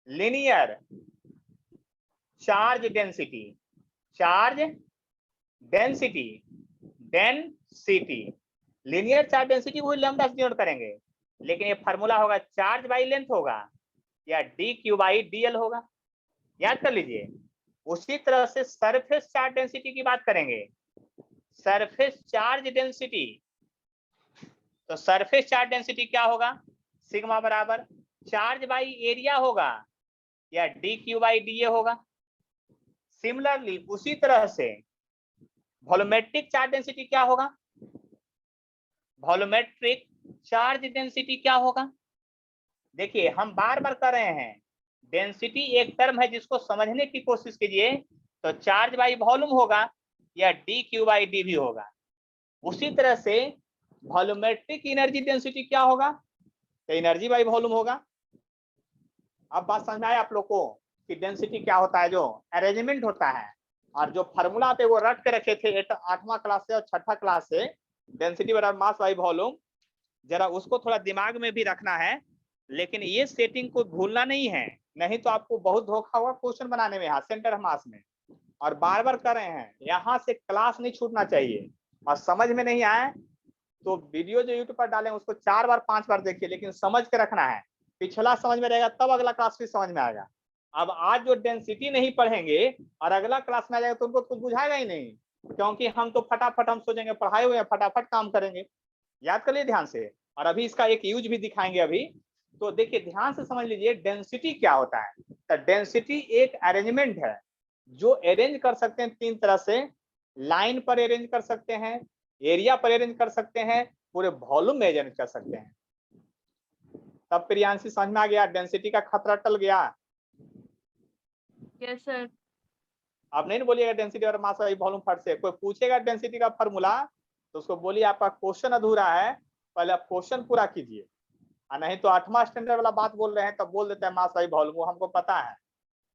linear charge density, linear charge density वो लैम्डा से डिनोट करेंगे, लेकिन ये फार्मूला होगा चार्ज बाई लेंथ होगा या डी क्यू बाई डीएल होगा। याद कर लीजिए। उसी तरह से सरफेस चार्ज डेंसिटी की बात करेंगे, सरफेस चार्ज डेंसिटी, तो सरफेस चार्ज डेंसिटी क्या होगा, सिग्मा बराबर चार्ज बाई एरिया होगा या D Q by D A होगा। सिमिलरली उसी तरह से वॉल्यूमेट्रिक चार्ज डेंसिटी क्या होगा, वॉल्यूमेट्रिक चार्ज डेंसिटी क्या होगा। देखिए हम बार बार कर रहे हैं, डेंसिटी एक टर्म है जिसको समझने की कोशिश कीजिए, तो चार्ज बाई वॉल्यूम होगा या डी क्यू बाई डी भी होगा। उसी तरह से वॉल्यूमेट्रिक एनर्जी डेंसिटी क्या होगा, तो एनर्जी बाई वॉल्यूम होगा। अब बात समझ में आए आप लोग को कि डेंसिटी क्या होता है, जो अरेंजमेंट होता है, और जो फार्मूला पे वो रट के रखे थे 8वां क्लास से और 6ठा क्लास से, डेंसिटी बराबर मास बाई वॉल्यूम, जरा उसको थोड़ा दिमाग में भी रखना है, लेकिन ये सेटिंग को भूलना नहीं है, नहीं तो आपको बहुत धोखा होगा क्वेश्चन बनाने में, यहाँ सेंटर ऑफ मास में। और बार बार कर रहे हैं, यहाँ से क्लास नहीं छूटना चाहिए, और समझ में नहीं आए तो वीडियो जो यूट्यूब पर डालें उसको 4 बार 5 बार देखिए, लेकिन समझ के रखना है, पिछला समझ में रहेगा तब अगला क्लास भी समझ में आएगा। अब आज जो डेंसिटी नहीं पढ़ेंगे और अगला क्लास में आ जाएगा तो उनको कुछ बुझाएगा ही नहीं, क्योंकि हम तो फटाफट हम सोचेंगे पढ़ाए हुए हैं, फटाफट काम करेंगे। याद कर लिए ध्यान से, और अभी इसका एक यूज भी दिखाएंगे अभी। तो देखिए ध्यान से समझ लीजिए डेंसिटी क्या होता है। तो डेंसिटी एक अरेंजमेंट है जो अरेंज कर सकते हैं 3 तरह से, लाइन पर अरेंज कर सकते हैं, एरिया पर अरेंज कर सकते हैं, पूरे वॉल्यूम में अरेंज कर सकते हैं। तब प्रियांशी समझ में आ गया, डेंसिटी का खतरा टल गया। Yes sir. आप नहीं बोलिएगा डेंसिटी और मास बाई वॉल्यूम फट से, कोई पूछेगा डेंसिटी का फार्मूला तो उसको बोलिए आपका क्वेश्चन अधूरा है, पहले आप क्वेश्चन पूरा कीजिए, और नहीं तो 8वां स्टैंडर्ड वाला बात बोल रहे हैं तब बोल देते हैं मास बाई वॉल्यूम, वो हमको पता है।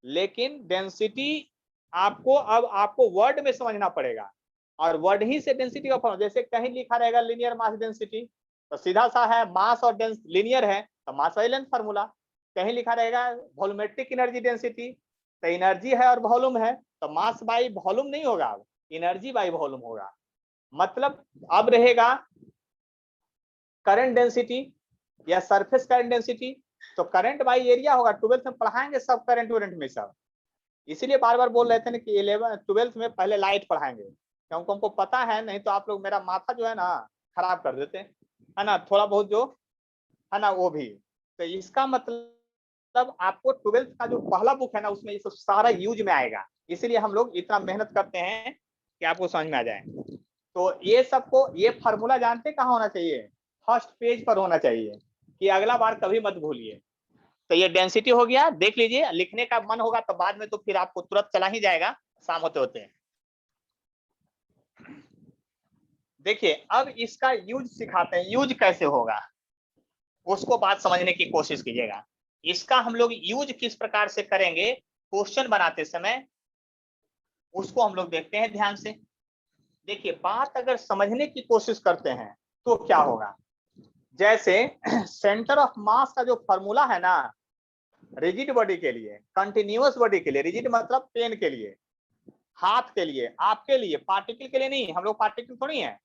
लेकिन डेंसिटी आपको वर्ड में समझना पड़ेगा, और वर्ड ही से डेंसिटी का फॉर्मूला, जैसे कहीं लिखा रहेगा लीनियर मास डेंसिटी, तो सीधा सा है मास और लीनियर है तो मास बाई लेंथ फार्मूला। कहीं लिखा रहेगा वॉल्यूमेट्रिक एनर्जी डेंसिटी, तो एनर्जी है और वॉल्यूम है, तो मास बाई वॉल्यूम नहीं होगा, एनर्जी बाई वॉल्यूम होगा। मतलब अब रहेगा करंट डेंसिटी या सरफेस करंट डेंसिटी, तो करंट बाई एरिया होगा। 12th में पढ़ाएंगे सब करंट वरेंट में सब, इसीलिए बार बार बोल रहे थे ना कि 12th में पहले लाइट पढ़ाएंगे, क्योंकि हमको पता है, नहीं तो आप लोग मेरा माथा जो है ना खराब कर देते है ना, थोड़ा बहुत जो है ना वो भी। तो इसका मतलब आपको 12th का जो पहला बुक है ना उसमें ये सब सारा यूज में आएगा, इसीलिए हम लोग इतना मेहनत करते हैं कि आपको समझ में आ जाए। तो ये सबको, ये फार्मूला जानते कहाँ होना चाहिए, फर्स्ट पेज पर होना चाहिए, कि अगला बार कभी मत भूलिए। तो ये डेंसिटी हो गया, देख लीजिए, लिखने का मन होगा तो बाद में तो फिर आपको तुरंत चला ही जाएगा शाम होते होते। देखिए अब इसका यूज सिखाते हैं, यूज कैसे होगा उसको बात समझने की कोशिश कीजिएगा। इसका हम लोग यूज किस प्रकार से करेंगे क्वेश्चन बनाते समय, उसको हम लोग देखते हैं ध्यान से। देखिए बात अगर समझने की कोशिश करते हैं तो क्या होगा, जैसे सेंटर ऑफ मास का जो फॉर्मूला है ना, रिजिड बॉडी के लिए, कंटिन्यूअस बॉडी के लिए, रिजिड मतलब पेन के लिए, हाथ के लिए, आपके लिए, पार्टिकल के लिए नहीं, हम लोग पार्टिकल थोड़ी है।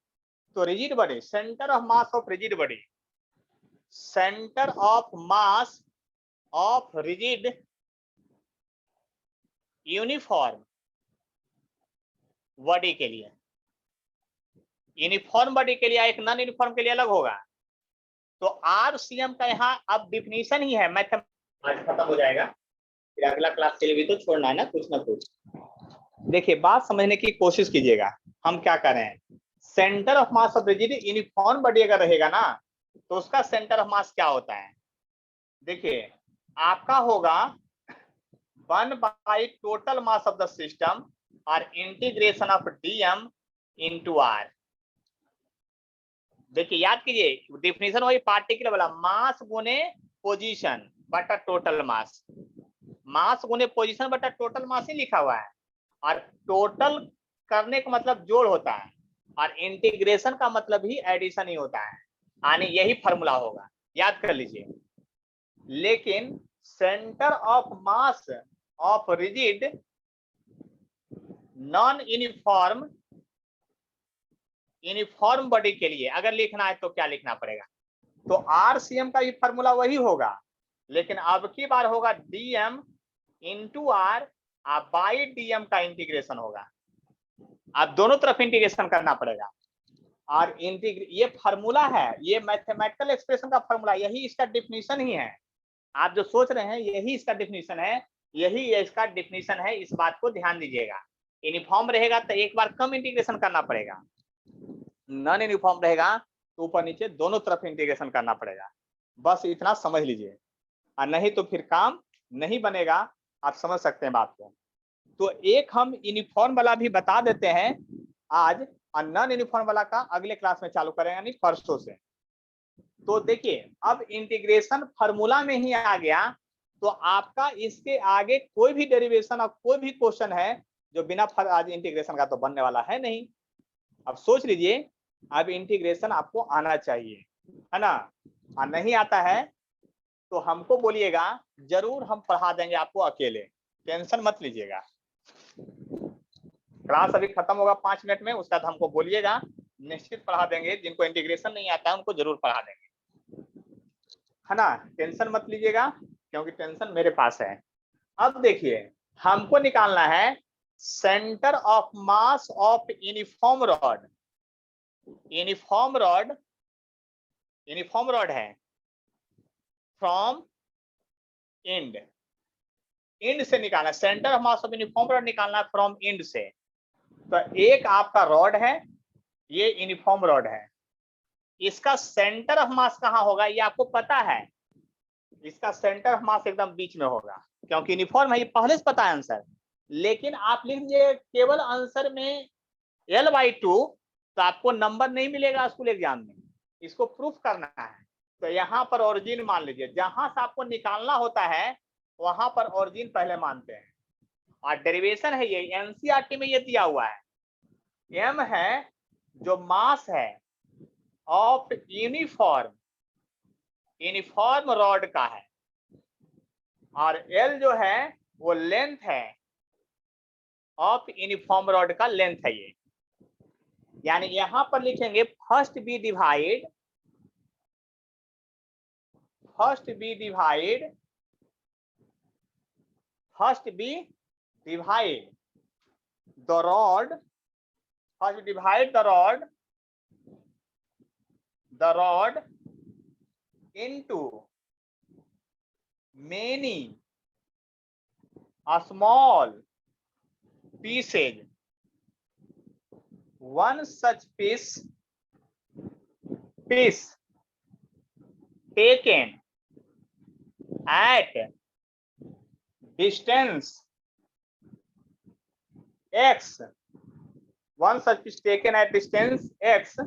तो rigid body, centre of mass of rigid body, centre of mass of rigid uniform body के लिए, यूनिफॉर्म बॉडी के लिए एक नॉन यूनिफॉर्म के लिए अलग होगा। तो आरसीएम का यहाँ अब डिफिनीशन ही है, मैथमेटिक्स खत्म हो जाएगा, फिर अगला क्लास के लिए भी तो छोड़ना है ना कुछ ना कुछ। देखिए बात समझने की कोशिश कीजिएगा, हम क्या कर रहे हैं, centre of mass of rigid uniform body अगर रहेगा ना तो उसका सेंटर ऑफ मास क्या होता है। देखिए आपका होगा 1/टोटल मास ऑफ द सिस्टम, और integration of dm into r। देखिए याद कीजिए डिफिनेशन वही पार्टिकल वाला, मास गुने पोजीशन बटा टोटल मास, मास गुने पोजीशन बटा टोटल मास ही लिखा हुआ है। और टोटल करने का मतलब जोड़ होता है और इंटीग्रेशन का मतलब ही एडिशन ही होता है, यानी यही फॉर्मूला होगा, याद कर लीजिए। लेकिन centre of mass of rigid non uniform body के लिए अगर लिखना है तो क्या लिखना पड़ेगा, तो RCM का भी फॉर्मूला वही होगा, लेकिन अब की बार होगा dm into r by dm का इंटीग्रेशन होगा। अब दोनों तरफ इंटीग्रेशन करना पड़ेगा और ये फार्मूला है, ये मैथमेटिकल एक्सप्रेशन का फार्मूला, यही इसका डिफिनीशन ही है। आप जो सोच रहे हैं यही इसका डिफिनीशन है, यही इसका डिफिनीशन है, इस बात को ध्यान दीजिएगा। यूनिफॉर्म रहेगा तो एक बार कम इंटीग्रेशन करना पड़ेगा, नॉन यूनिफॉर्म रहेगा तो ऊपर नीचे दोनों तरफ इंटीग्रेशन करना पड़ेगा, बस इतना समझ लीजिए, और नहीं तो फिर काम नहीं बनेगा। आप समझ सकते हैं बात को। तो एक हम यूनिफॉर्म वाला भी बता देते हैं आज, और नॉन यूनिफॉर्म वाला का अगले क्लास में चालू करेंगे, यानी परसों से। तो देखिए अब इंटीग्रेशन फार्मूला में ही आ गया, तो आपका इसके आगे कोई भी डेरिवेशन और कोई भी क्वेश्चन है जो बिना आज इंटीग्रेशन का तो बनने वाला है नहीं। अब सोच लीजिए, अब इंटीग्रेशन आपको आना चाहिए, है ना, और नहीं आता है तो हमको बोलिएगा, जरूर हम पढ़ा देंगे आपको अकेले, टेंशन मत लीजिएगा। क्लास अभी खत्म होगा 5 मिनट में, उसके बाद हमको बोलिएगा, निश्चित पढ़ा देंगे। जिनको इंटीग्रेशन नहीं आता है उनको जरूर पढ़ा देंगे, है ना, टेंशन मत लीजिएगा, क्योंकि टेंशन मेरे पास है। अब देखिए हमको निकालना है centre of mass of uniform rod. Uniform rod है फ्रॉम एंड से निकालना, centre of mass of uniform rod निकालना है फ्रॉम एंड से। तो एक आपका रॉड है, ये यूनिफॉर्म रॉड है, इसका सेंटर ऑफ मास कहाँ होगा ये आपको पता है, इसका सेंटर ऑफ मास एकदम बीच में होगा, क्योंकि यूनिफॉर्म है, ये पहले से पता है आंसर। लेकिन आप लिख दीजिए केवल आंसर में L/2, तो आपको नंबर नहीं मिलेगा स्कूल एग्जाम में, इसको प्रूफ करना है। तो यहाँ पर ओरिजिन मान लीजिए, जहां से आपको निकालना होता है वहां पर ओरिजिन पहले मानते हैं, और डेरिवेशन है ये NCERT में ये दिया हुआ है। m है जो मास है ऑफ यूनिफॉर्म रॉड का है, और L जो है वो लेंथ है ऑफ यूनिफॉर्म रॉड का, लेंथ है ये। यानी यहां पर लिखेंगे first be divide the rod into many small pieces. One such piece taken at distance x, one such piece taken at distance x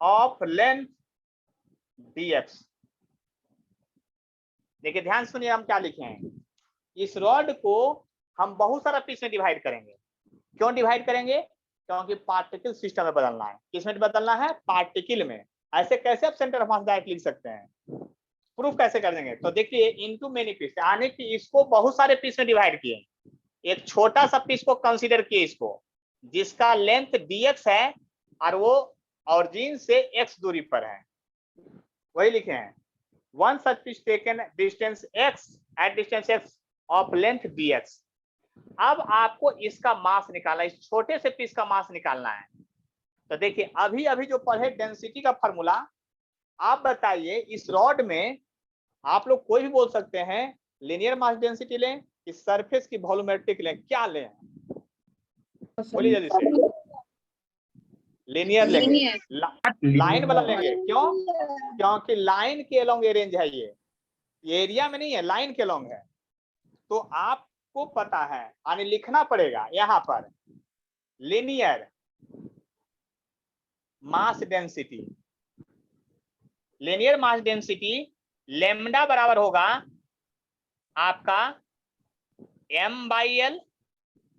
of length dx। देखिए ध्यान सुनिए, हम क्या लिखे हैं, इस रॉड को हम बहुत सारा पीस में डिवाइड करेंगे। क्यों डिवाइड करेंगे, क्योंकि पार्टिकल सिस्टम में बदलना है। किस में बदलना है, पार्टिकल में। ऐसे कैसे आप सेंटर ऑफ मास डायरेक्ट लिख सकते हैं, प्रूफ कैसे कर देंगे, तो देखिए इनटू मेनी पीस, यानी कि इसको बहुत सारे पीस में डिवाइड किए, एक छोटा सा पीस को कंसीडर किए, इसको जिसका लेंथ dx है और वो ऑरिजिन से x दूरी पर है, वही लिखे हैं। One such piece taken distance x at distance x of length dx। अब आपको इसका मास निकालना, इस छोटे से पीस का मास निकालना है। तो देखिए अभी जो पढ़े डेंसिटी का फॉर्मूला, आप बताइए इस रॉड में आप लोग कोई भी बोल सकते हैं, लीनियर मास डेंसिटी लें कि सरफेस की वॉल्यूमेट्रिक लें, क्या लें, बोलिए जल्दी से। लीनियर लेंगे, लाइन वाला लेंगे। क्यों, क्योंकि लाइन के अलोंग ये रेंज है, ये एरिया में नहीं है, लाइन के अलोंग है। तो आपको आपको पता है, यानी लिखना पड़ेगा यहाँ पर linear mass density. Linear mass density lambda बराबर होगा आपका m/l,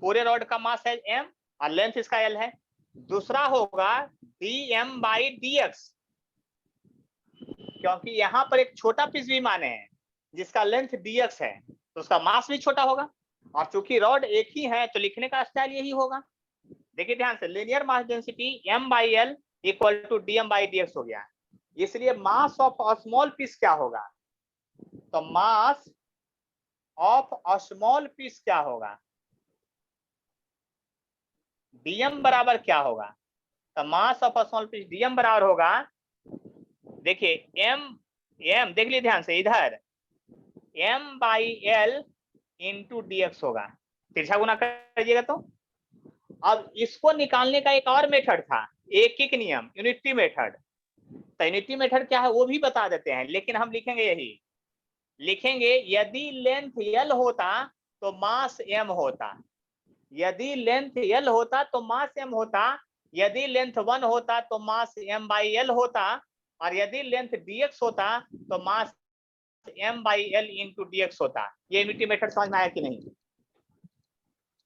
पूरे रॉड का मास है m और लेंथ इसका l है। दूसरा होगा dm/dx, क्योंकि यहाँ पर एक छोटा पीस भी माने हैं जिसका लेंथ dx है तो उसका मास भी छोटा होगा, और चूंकि रॉड एक ही है तो लिखने का स्टाइल यही होगा। देखिए ध्यान से, linear mass density m/l equal to dm/dx हो गया। इसलिए mass of a small piece क्या होगा, तो mass of a small piece क्या होगा, dm बराबर क्या होगा, तो mass of a small piece dm बराबर होगा, देखिए m देख लीजिए ध्यान से, इधर m/l इंटू dx होगा, तिरछा गुना करिएगा तो। अब इसको निकालने का एक और मेथड था, एक नियम, यूनिटी मेथड। तो यूनिटी मेथड क्या है वो भी बता देते हैं, लेकिन हम लिखेंगे यही, लिखेंगे यदि लेंथ l होता तो मास m होता, यदि लेंथ l होता तो मास m होता, यदि लेंथ 1 होता तो मास m/l होता, और यदि लेंथ dx होता तो मास m/l इंटू dx होता। ये यूनिटी मेथड समझ में आया कि नहीं?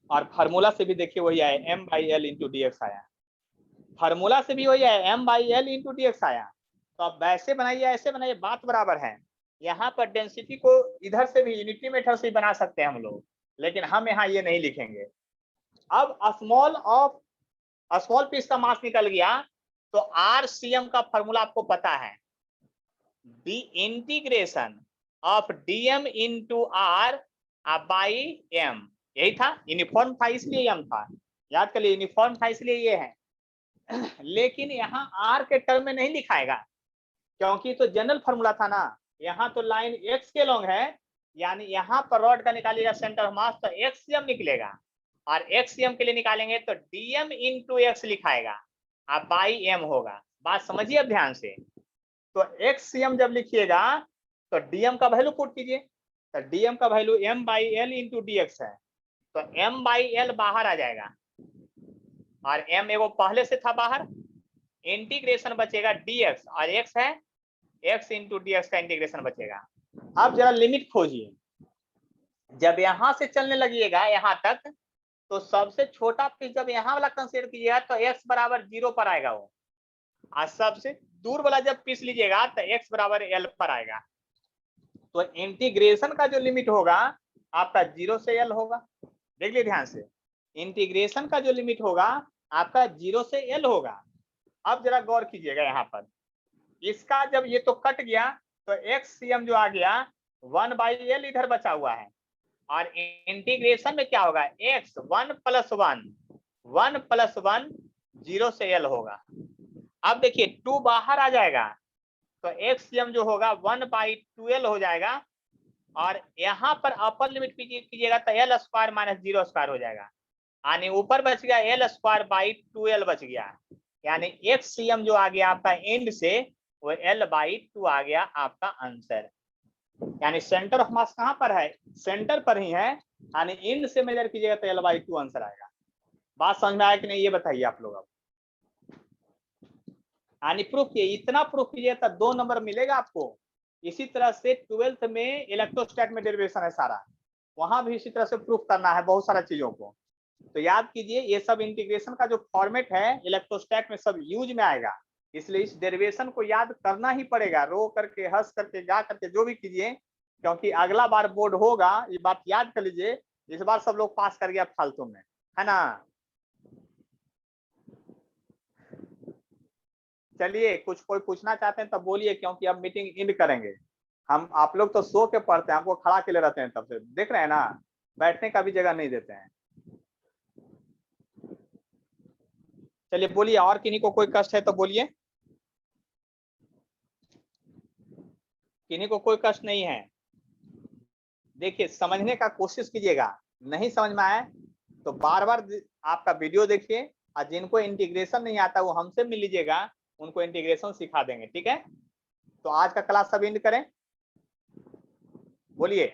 और फार्मूला से भी देखिए वही आया, m/l इंटू dx आया, फार्मूला से भी वही आया, m/l इंटू dx आया। तो अब वैसे बनाइए ऐसे बनाइए, बात बराबर है। यहाँ पर डेंसिटी को इधर से भी यूनिटी मेथड से बना सकते हैं हम लोग, लेकिन हम यहाँ ये नहीं लिखेंगे। अब स्मॉल पीस का मास निकल गया तो RCM का फॉर्मूला आपको पता है, the integration of dm into r by m, यही था, यूनिफॉर्म था इसलिए m था, याद कर लिए यूनिफॉर्म था इसलिए ये है। लेकिन यहाँ r के टर्म में नहीं लिखाएगा, क्योंकि तो जनरल फॉर्मूला था ना, यहाँ तो लाइन x के लॉन्ग है, यानी यहाँ पर रॉड का निकालिएगा सेंटर ऑफ मास तो xm निकलेगा, और xm के लिए निकालेंगे तो dm इंटू x लिखाएगा, अब बाई m होगा। बात समझिए अब ध्यान से, तो xm जब लिखिएगा तो dm का वैल्यू पुट कीजिए, तो dm का वैल्यू m/l इंटू dx है, तो m/l बाहर आ जाएगा और m एगो पहले से था बाहर, इंटीग्रेशन बचेगा dx और x है, x इंटू dx का इंटीग्रेशन बचेगा। अब जरा लिमिट खोजिए, जब यहां से चलने लगिएगा यहाँ तक तो सबसे छोटा पीस जब यहाँ वाला कंसीडर कीजिएगा तो x बराबर 0 पर आएगा वो, और सबसे दूर वाला जब पीस लीजिएगा तो x बराबर l पर आएगा। तो इंटीग्रेशन का जो लिमिट होगा आपका 0 से l होगा, देख लीजिए ध्यान से, इंटीग्रेशन का जो लिमिट होगा आपका 0 से l होगा। अब जरा गौर कीजिएगा यहाँ पर, इसका जब ये तो कट गया तो xcm जो आ गया 1/l इधर बचा हुआ है, और इंटीग्रेशन में क्या होगा, x 1 + 1 1 + 1 0 से l होगा। अब देखिए 2 बाहर आ जाएगा तो xcm जो होगा 1/2l हो जाएगा, और यहाँ पर अपर लिमिट कीजिएगा तो l² - 0² हो जाएगा, यानी ऊपर बच गया l²/2l बच गया, यानी xcm जो आ गया आपका एंड से वो l/2 आ गया आपका आंसर। यानी सेंटर ऑफ मास कहाँ पर है, सेंटर पर ही है, यानी एंड से मेजर कीजिएगा तो l/2 आंसर आएगा। बात समझ में आया कि नहीं ये बताइए आप लोग। अब यानी प्रूफ किए, इतना प्रूफ कीजिए तो 2 नंबर मिलेगा आपको। इसी तरह से 12th में इलेक्ट्रोस्टैट में डेरिवेशन है सारा, वहां भी इसी तरह से प्रूफ करना है बहुत सारा चीजों को। तो याद कीजिए ये सब इंटीग्रेशन का जो फॉर्मेट है इलेक्ट्रोस्टैट में सब यूज में आएगा, इसलिए इस डेरिवेशन को याद करना ही पड़ेगा, रो करके हंस करके जा करके जो भी कीजिए, क्योंकि अगला बार बोर्ड होगा, ये बात याद कर लीजिए, इस बार सब लोग पास कर गया फालतू में, है ना। चलिए कुछ कोई पूछना चाहते हैं तब बोलिए, क्योंकि अब मीटिंग एंड करेंगे हम। आप लोग तो सो के पढ़ते हैं, आपको खड़ा के लिए रहते हैं, तब से देख रहे हैं ना, बैठने का भी जगह नहीं देते हैं। चलिए बोलिए, और किन्हीं को कोई कष्ट है तो बोलिए, किन्हीं को कोई कष्ट नहीं है। देखिए समझने का कोशिश कीजिएगा, नहीं समझ में आए तो बार बार आपका वीडियो देखिए, और जिनको इंटीग्रेशन नहीं आता वो हमसे मिल लीजिएगा, उनको इंटीग्रेशन सिखा देंगे, ठीक है। तो आज का क्लास सब एंड करें, बोलिए।